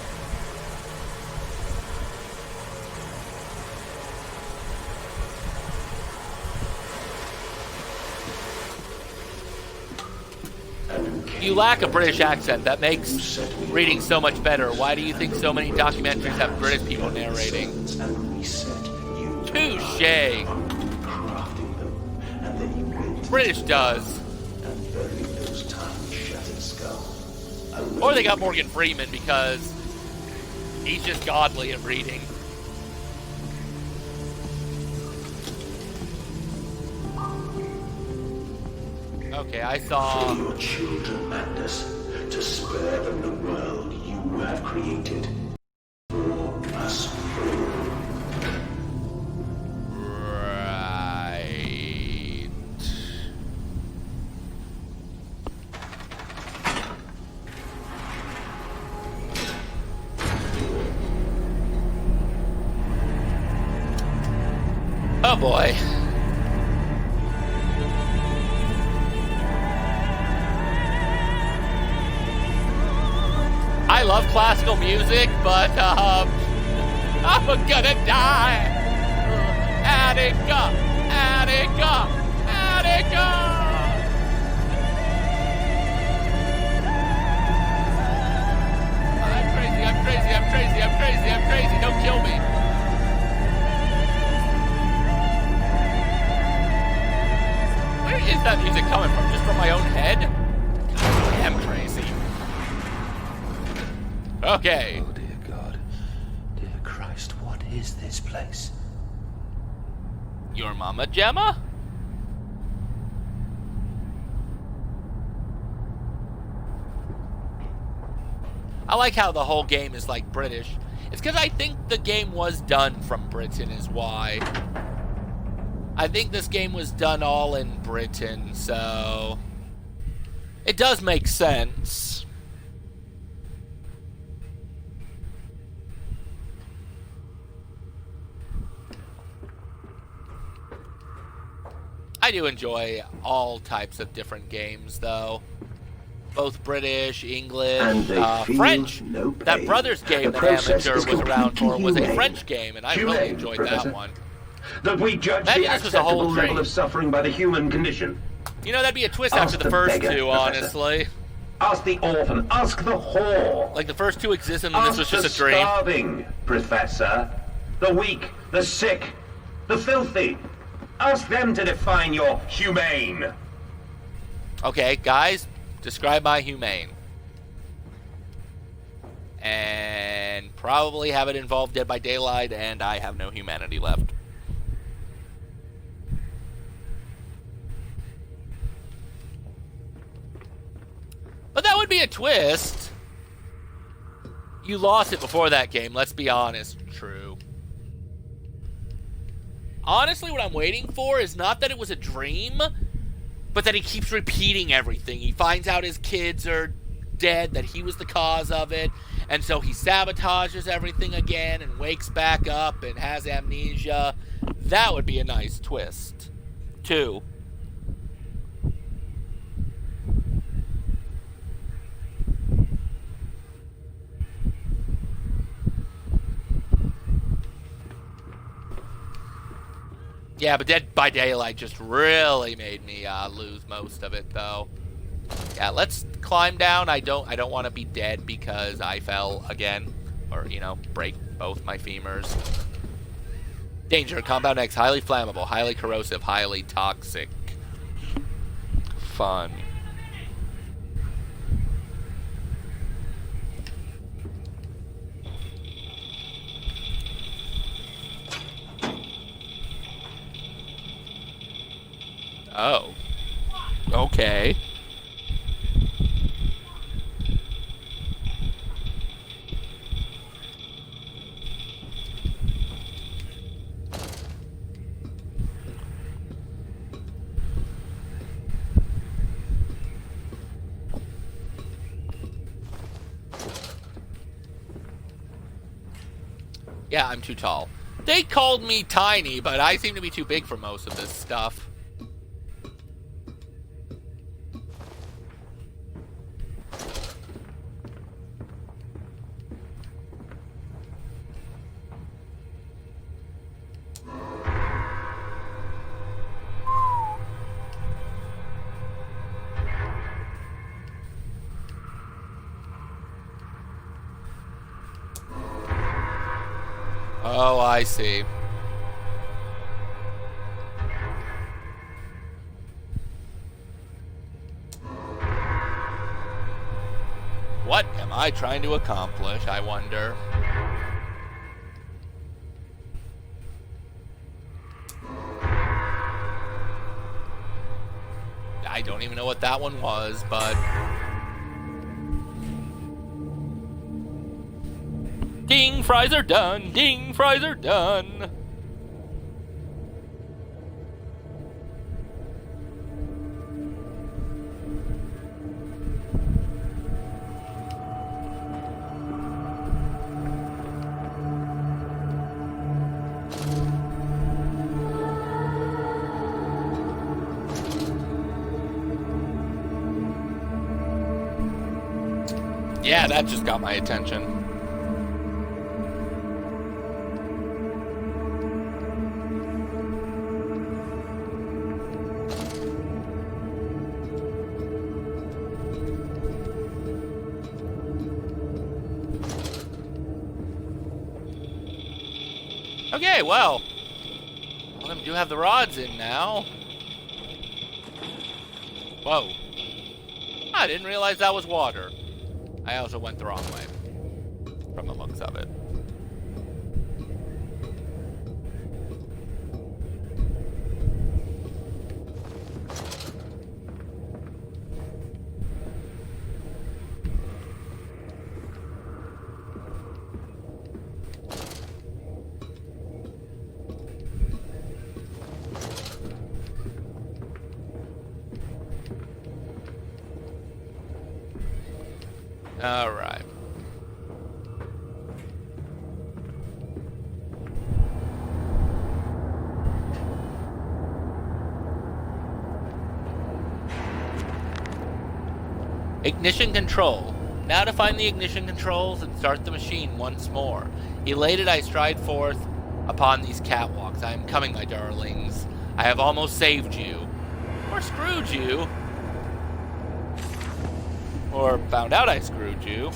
You lack a British accent. That makes reading so much better. Why do you think so many documentaries have British people narrating? Touché! British does. Or they got Morgan Freeman because he's just godly at reading. Okay, I saw... For your children, Magnus, to spare them the world you have created. For us all. Right. Oh boy. I love classical music, but I'm gonna die. Attica, Attica, Attica. I'm crazy, I'm crazy, I'm crazy, I'm crazy, I'm crazy. Don't kill me. Where is that music coming from? Just from my own head? I am crazy. Okay. Oh, dear God. Dear Christ, what is this place? Your mama, Gemma? I like how the whole game is like British. It's because I think the game was done from Britain is why. I think this game was done all in Britain, so... It does make sense. I do enjoy all types of different games, though. Both British, English, French. No that Brothers game that Amateur was around for was a French game, and I really enjoyed that one. That we judge Maybe the this was a whole acceptable level dream. of suffering by the human condition. You know, that'd be a twist Ask after the the first beggar, two, Professor. honestly. Ask the orphan, ask the whore. Like, the first two exist, and then this was Ask just the a dream. starving, Professor. The weak, the sick, the filthy. Ask them to define your humane. Okay, guys, describe my humane. And probably have it involve Dead by Daylight, and I have no humanity left. would be a twist. You lost it before that game, let's be honest. True. Honestly, what I'm waiting for is not that it was a dream, but that he keeps repeating everything. He finds out his kids are dead, that he was the cause of it, and so he sabotages everything again and wakes back up and has amnesia. That would be a nice twist. 2. Yeah, but Dead by Daylight just really made me lose most of it, though. Yeah, let's climb down. I don't want to be dead because I fell again, or break both my femurs. Danger: Compound X, highly flammable, highly corrosive, highly toxic. Fun. Oh. Okay. Yeah, I'm too tall. They called me tiny, but I seem to be too big for most of this stuff. Oh, I see. What am I trying to accomplish, I wonder? I don't even know what that one was, but... Ding, fries are done! Ding, fries are done! Yeah, that just got my attention. Okay, well, them do have the rods in now. Whoa. I didn't realize that was water. I also went the wrong way, from the looks of it. All right. Ignition control. Now to find the ignition controls and start the machine once more. Elated, I stride forth upon these catwalks. I am coming, my darlings. I have almost saved you. Or screwed you. Or found out I screwed you.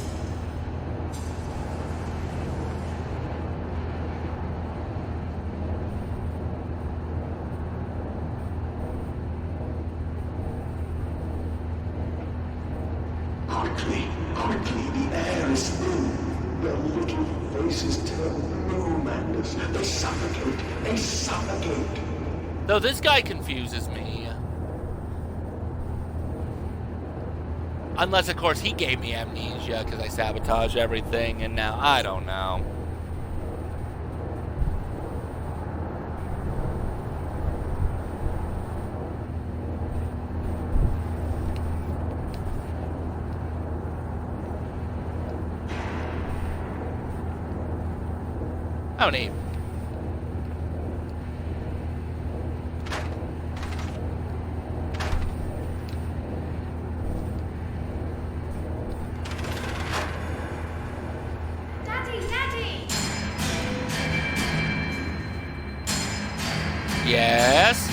Quickly, the air is thin. Their little faces turn blue, madness. They suffocate. Though this guy confuses me. Unless, of course, he gave me amnesia because I sabotaged everything, and now I don't know. Oh, neat. Daddy! Yes?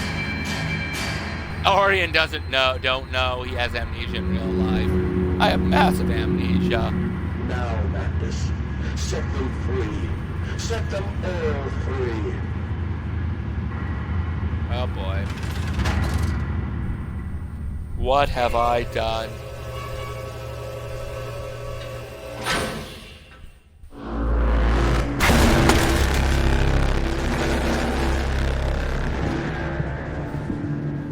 Aurian don't know he has amnesia in real life. I have massive amnesia. Now, Madness, set them free. Set them all free. Oh boy. What have I done?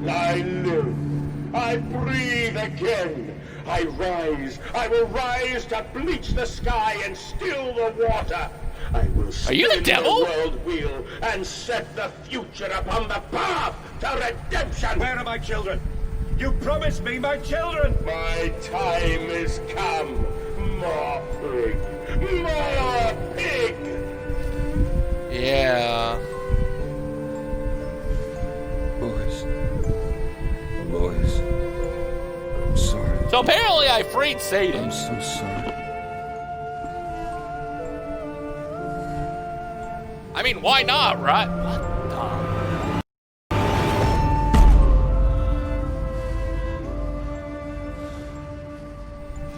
I live. I breathe again. I rise. I will rise to bleach the sky and still the water. I will Are you the spin devil? world wheel and set the future upon the path to redemption. Where are my children? You promised me my children! My time is come. More pig. More pig. Yeah. Boys. I'm sorry. So apparently I freed Satan. I'm so sorry. I mean, why not, right? What the?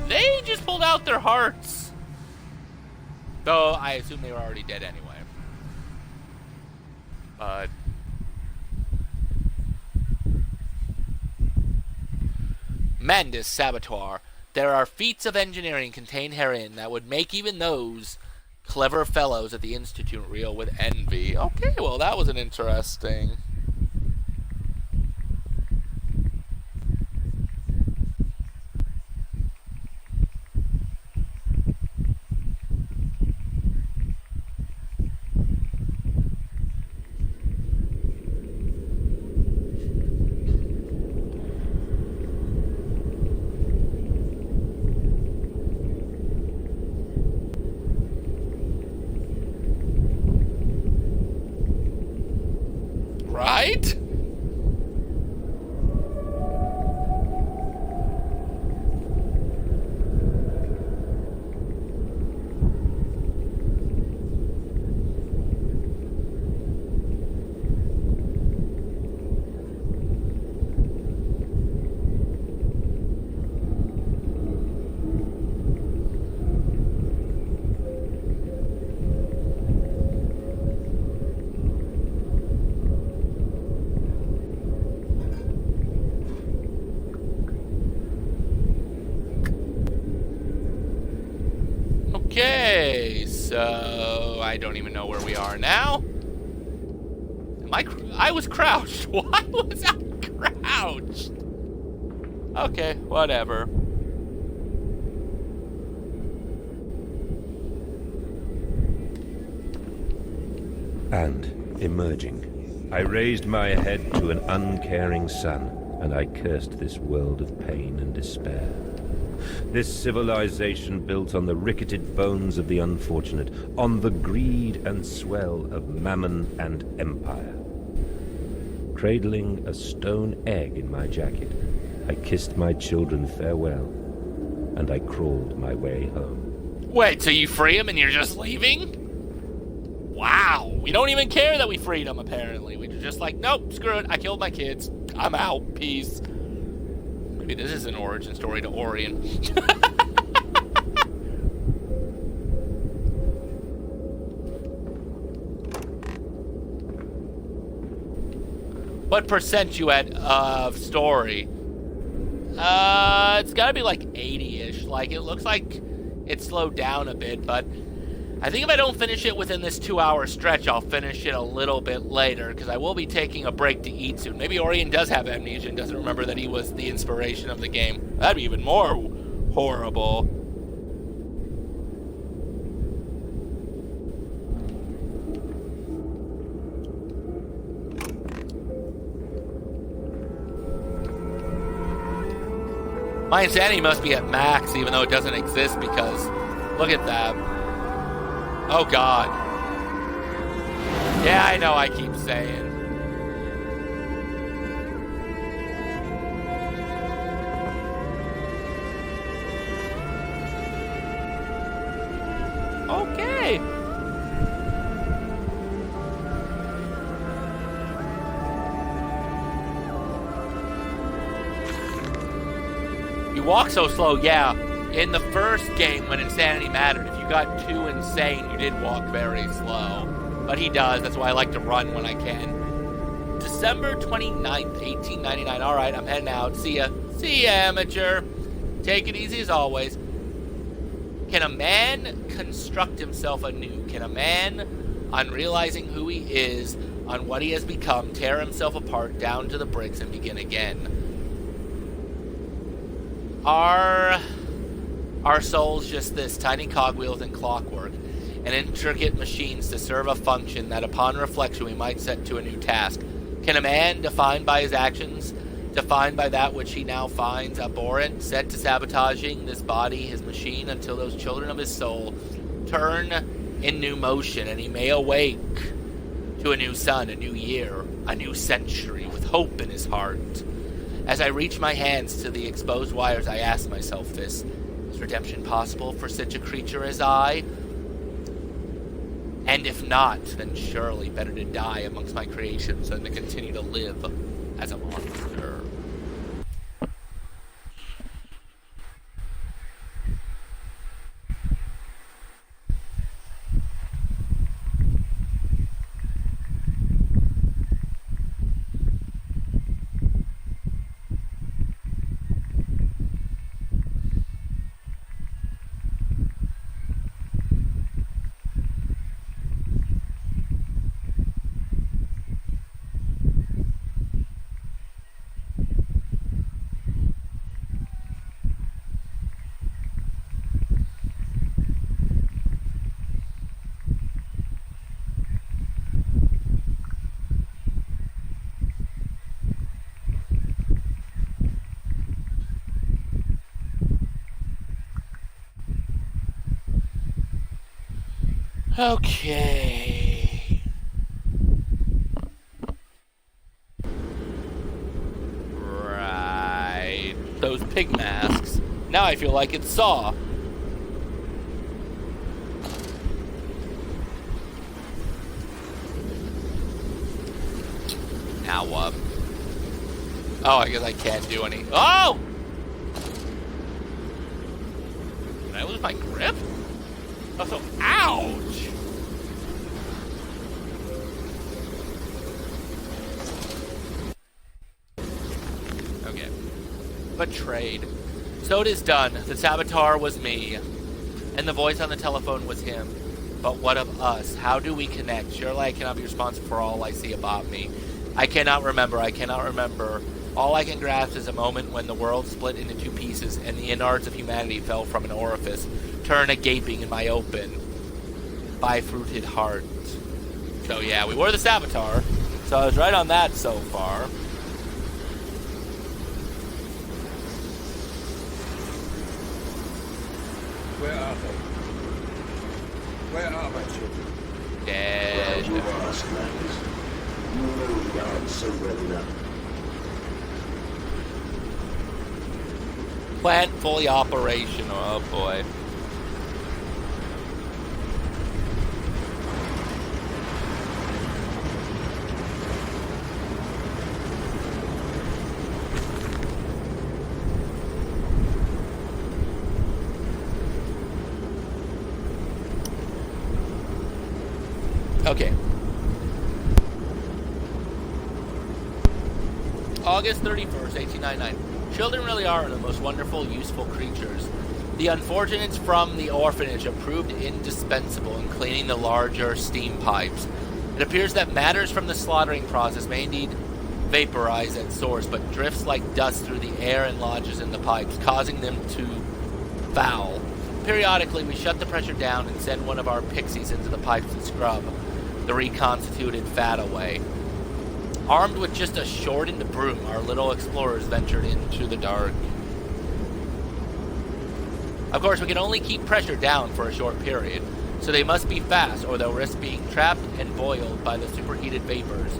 They just pulled out their hearts. Though, I assume they were already dead anyway. But... Mandus Saboteur. There are feats of engineering contained herein that would make even those clever fellows at the Institute reel with envy. Okay, well, that was an interesting... Right? Okay, so I don't even know where we are now. I was crouched. Why was I crouched? Okay, whatever. And, emerging, I raised my head to an uncaring sun, and I cursed this world of pain and despair. This civilization built on the ricketed bones of the unfortunate, on the greed and swell of mammon and empire. Cradling a stone egg in my jacket, I kissed my children farewell, and I crawled my way home. Wait, so you free him and you're just leaving? Wow, we don't even care that we freed him, apparently. We're just like, nope, screw it, I killed my kids. I'm out, peace. Maybe this is an origin story to Aurian. What percent you at of story? It's gotta be like 80-ish. Like, it looks like it slowed down a bit, but I think if I don't finish it within this 2-hour stretch, I'll finish it a little bit later, because I will be taking a break to eat soon. Maybe Aurian does have amnesia and doesn't remember that he was the inspiration of the game. That'd be even more horrible. My insanity must be at max, even though it doesn't exist, because look at that. Oh God. Yeah, I know I keep saying. Okay. You walk so slow, yeah. In the first game, when insanity mattered, if you got too insane, you did walk very slow. But he does, that's why I like to run when I can. December 29th, 1899. Alright, I'm heading out. See ya. See ya, amateur. Take it easy as always. Can a man construct himself anew? Can a man, on realizing who he is, on what he has become, tear himself apart down to the bricks and begin again? Are our souls just this, tiny cogwheels and clockwork, and intricate machines to serve a function that upon reflection we might set to a new task? Can a man, defined by his actions, defined by that which he now finds abhorrent, set to sabotaging this body, his machine, until those children of his soul turn in new motion, and he may awake to a new sun, a new year, a new century, with hope in his heart? As I reach my hands to the exposed wires, I ask myself this: is redemption possible for such a creature as I? And if not, then surely better to die amongst my creations than to continue to live as a monster. Okay. Right. Those pig masks. Now I feel like it's Saw. Now what? Oh, I guess I can't do any. Oh! Did I lose my grip? Oh, so ouch! Okay. Betrayed. So it is done. The saboteur was me. And the voice on the telephone was him. But what of us? How do we connect? Surely I cannot be responsible for all I see about me. I cannot remember. All I can grasp is a moment when the world split into two pieces and the innards of humanity fell from an orifice, turn a gaping in my open, bifruited heart. So yeah, we were the saboteur. So I was right on that so far. Where are they? Where are my children? Dead. Glad you asked, Magnus. You know the answer well enough. Plant fully operational. Oh boy. Okay. August 31st, 1899. Children really are the most wonderful, useful creatures. The unfortunates from the orphanage have proved indispensable in cleaning the larger steam pipes. It appears that matters from the slaughtering process may indeed vaporize at source, but drifts like dust through the air and lodges in the pipes, causing them to foul. Periodically, we shut the pressure down and send one of our pixies into the pipes to scrub the reconstituted fat away. Armed with just a shortened broom, our little explorers ventured into the dark. Of course, we can only keep pressure down for a short period, so they must be fast or they'll risk being trapped and boiled by the superheated vapors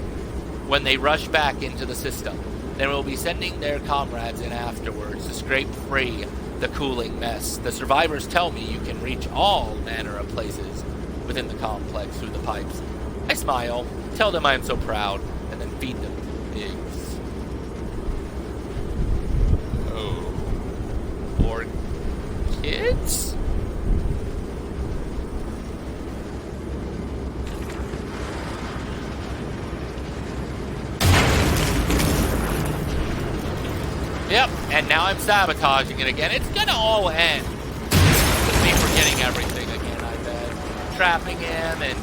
when they rush back into the system. Then we'll be sending their comrades in afterwards to scrape free the cooling mess. The survivors tell me you can reach all manner of places within the complex through the pipes. I smile, tell them I am so proud, and then feed them to pigs. Oh. Or kids? Yep, and now I'm sabotaging it again. It's gonna all end with me forgetting everything again, I bet. Trapping him and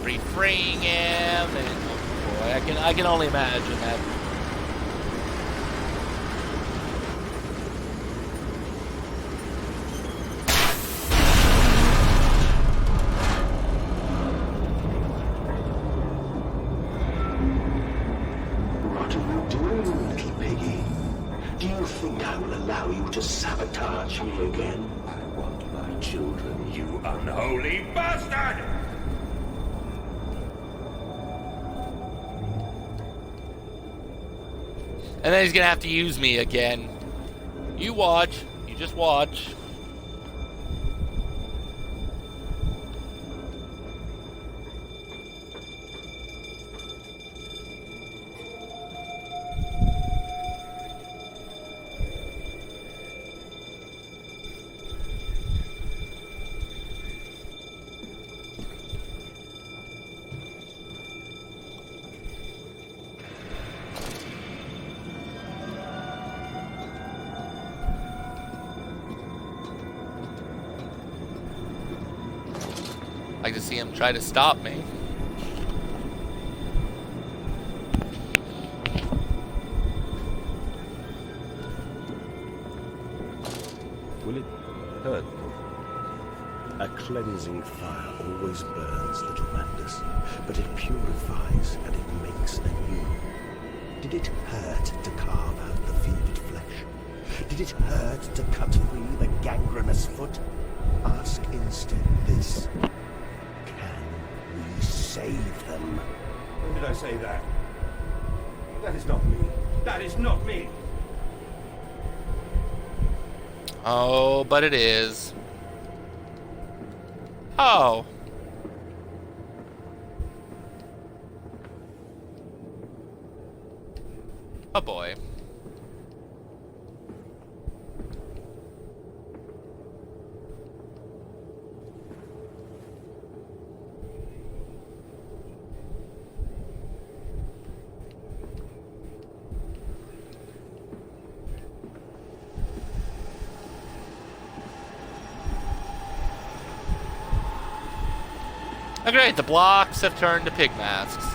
refreeing him, and oh boy, I can only imagine that. What are you doing, little piggy? Do you think I will allow you to sabotage me again? I want my children, you unholy bastard! And then he's gonna have to use me again. You watch. You just watch. Like to see him try to stop me. Will it hurt? A cleansing fire always burns, little Mandus, but it purifies and it makes anew. Did it hurt to carve out the fevered flesh? Did it hurt to cut free the gangrenous foot? Ask instead this. We save them. When did I say that? That is not me. That is not me. Oh, but it is. Oh. Oh boy. Oh great, the blocks have turned to pig masks.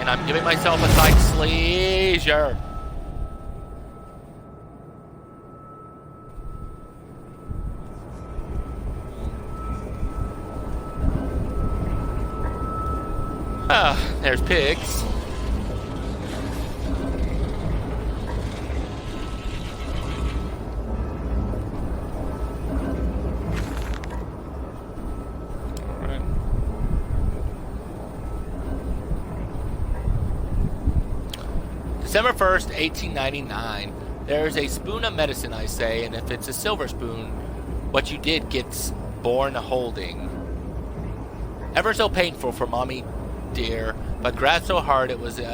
And I'm giving myself a night's leisure. Ah, there's pigs. December 1st, 1899. There's a spoon of medicine, I say, and if it's a silver spoon, what you did gets born holding. Ever so painful for mommy dear, but grabbed so hard it was in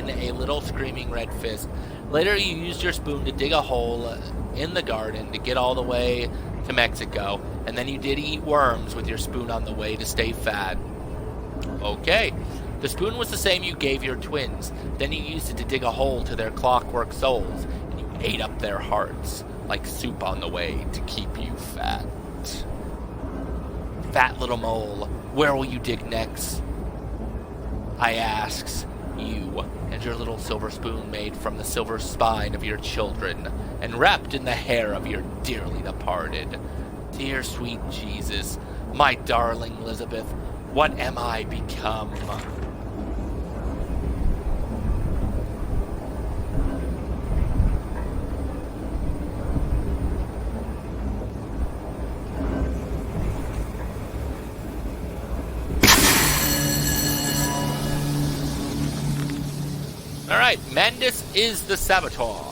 a little screaming red fist. Later you used your spoon to dig a hole in the garden to get all the way to Mexico, and then you did eat worms with your spoon on the way to stay fat. Okay. The spoon was the same you gave your twins. Then you used it to dig a hole to their clockwork souls, and you ate up their hearts like soup on the way to keep you fat. Fat little mole, where will you dig next? I asks you, and your little silver spoon made from the silver spine of your children and wrapped in the hair of your dearly departed. Dear sweet Jesus, my darling Elizabeth, what am I become? Alright, Mandus is the saboteur.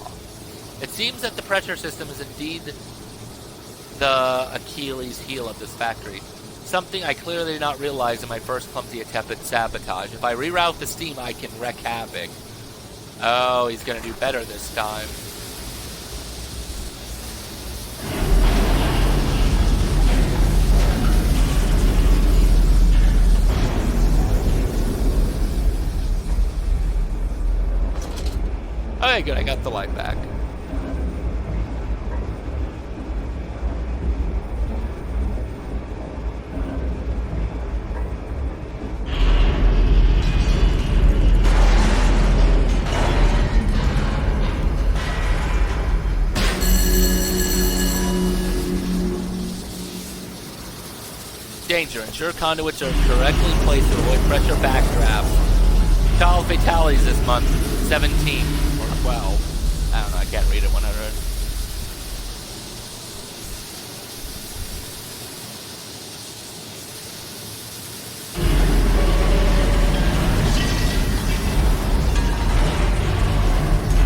It seems that the pressure system is indeed the Achilles heel of this factory. Something I clearly did not realize in my first clumsy attempt at sabotage. If I reroute the steam, I can wreak havoc. Oh, he's gonna do better this time. Okay, good, I got the light back. Danger. Ensure conduits are correctly placed to avoid pressure backdrafts. Child fatalities this month, 17 or 12. I don't know, I can't read it 100.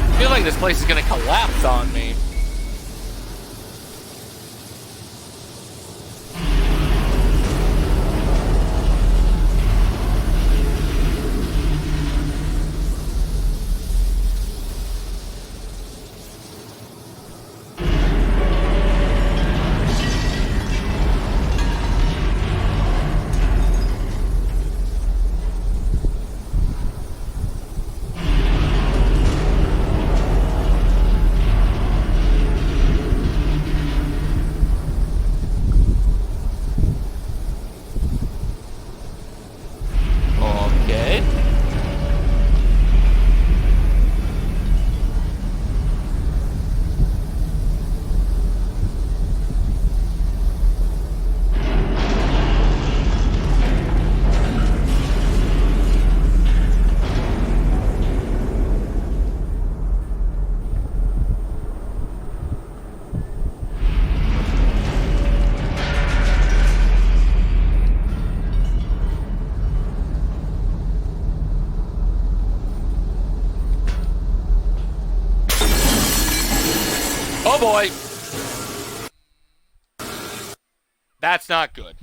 I feel like this place is gonna collapse on me. Oh boy! That's not good.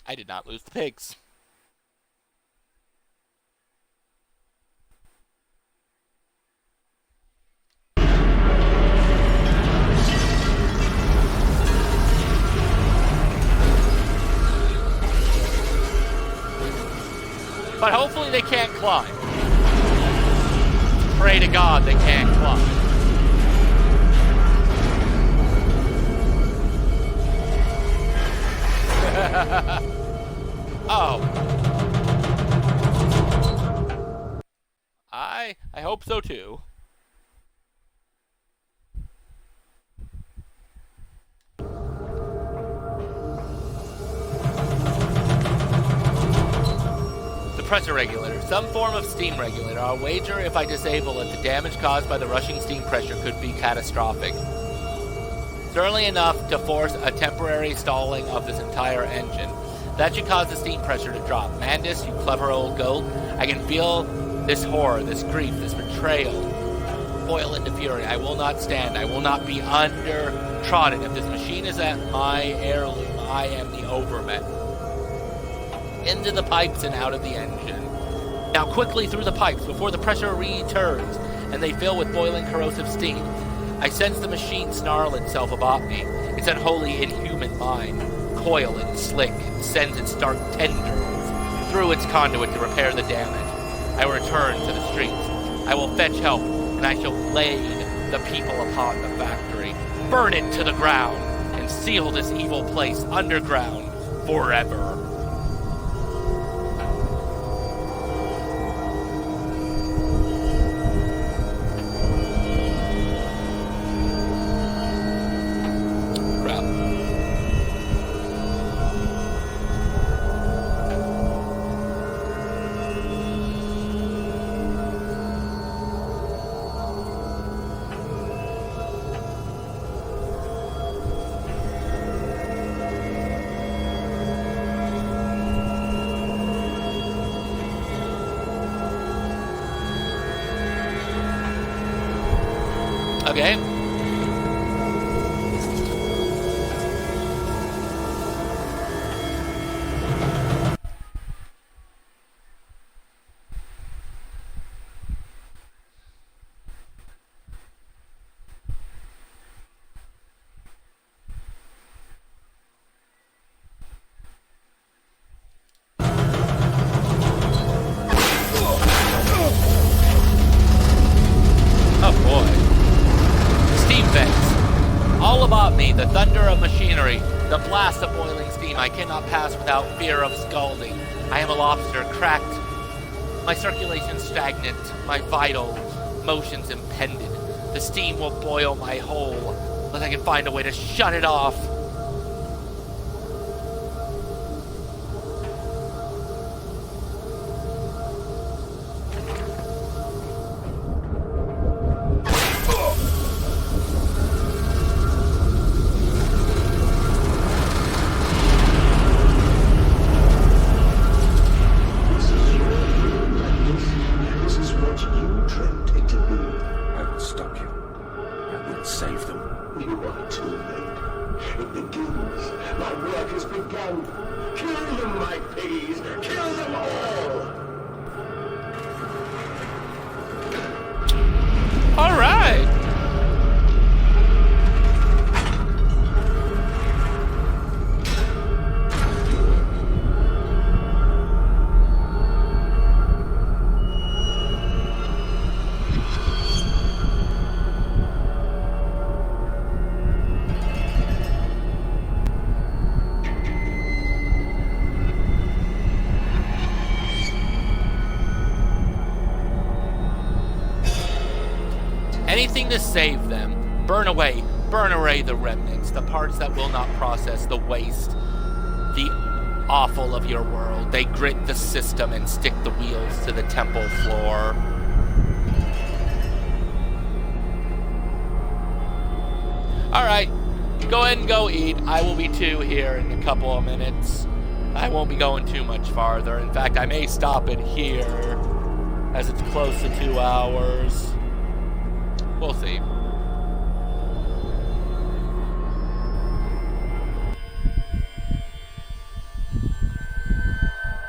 I did not lose the pigs. But hopefully they can't climb. Pray to God they can't climb. Oh. I hope so too. The pressure regulator. Some form of steam regulator. I'll wager if I disable it, the damage caused by the rushing steam pressure could be catastrophic. Certainly enough to force a temporary stalling of this entire engine. That should cause the steam pressure to drop. Mandus, you clever old goat, I can feel this horror, this grief, this betrayal boil into fury. I will not stand. I will not be undertrodden. If this machine is at my heirloom, I am the overman. Into the pipes and out of the engine. Now quickly through the pipes before the pressure returns and they fill with boiling corrosive steam. I sense the machine snarl itself about me. Its unholy, inhuman mind, coil and slick, and sends its dark tendrils through its conduit to repair the damage. I will return to the streets. I will fetch help, and I shall blade the people upon the factory, burn it to the ground, and seal this evil place underground forever. Okay. Oh boy. Steam vents. All about me, the thunder of machinery, the blast of boiling steam. I cannot pass without fear of scalding. I am a lobster, cracked. My circulation stagnant, my vital motions impended. The steam will boil my whole, unless I can find a way to shut it off. Anything to save them. Burn away the remnants, the parts that will not process the waste, the offal of your world. They grit the system and stick the wheels to the temple floor. Alright, go ahead and go eat. I will be too here in a couple of minutes. I won't be going too much farther. In fact, I may stop it here, as it's close to 2 hours. We'll see.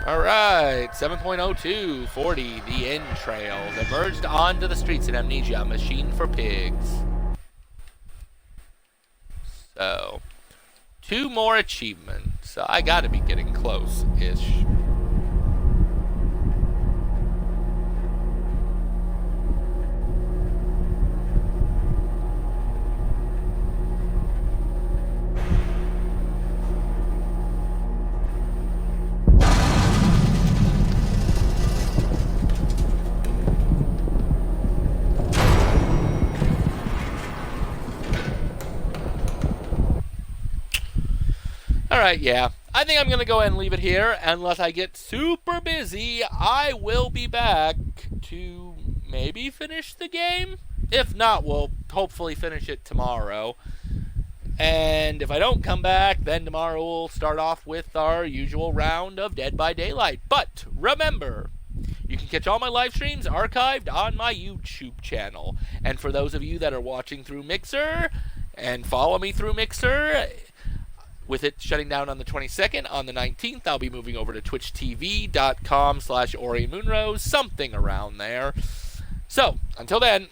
Alright, 7.02, 40, the end trails. Emerged onto the streets in Amnesia, machine for pigs. So, 2 more achievements. So I gotta be getting close-ish. Alright, yeah. I think I'm going to go ahead and leave it here. Unless I get super busy, I will be back to maybe finish the game. If not, we'll hopefully finish it tomorrow. And if I don't come back, then tomorrow we'll start off with our usual round of Dead by Daylight. But remember, you can catch all my live streams archived on my YouTube channel. And for those of you that are watching through Mixer and follow me through Mixer, with it shutting down on the 22nd, on the 19th, I'll be moving over to twitchtv.com/Aurian MoonRose, something around there. So, until then...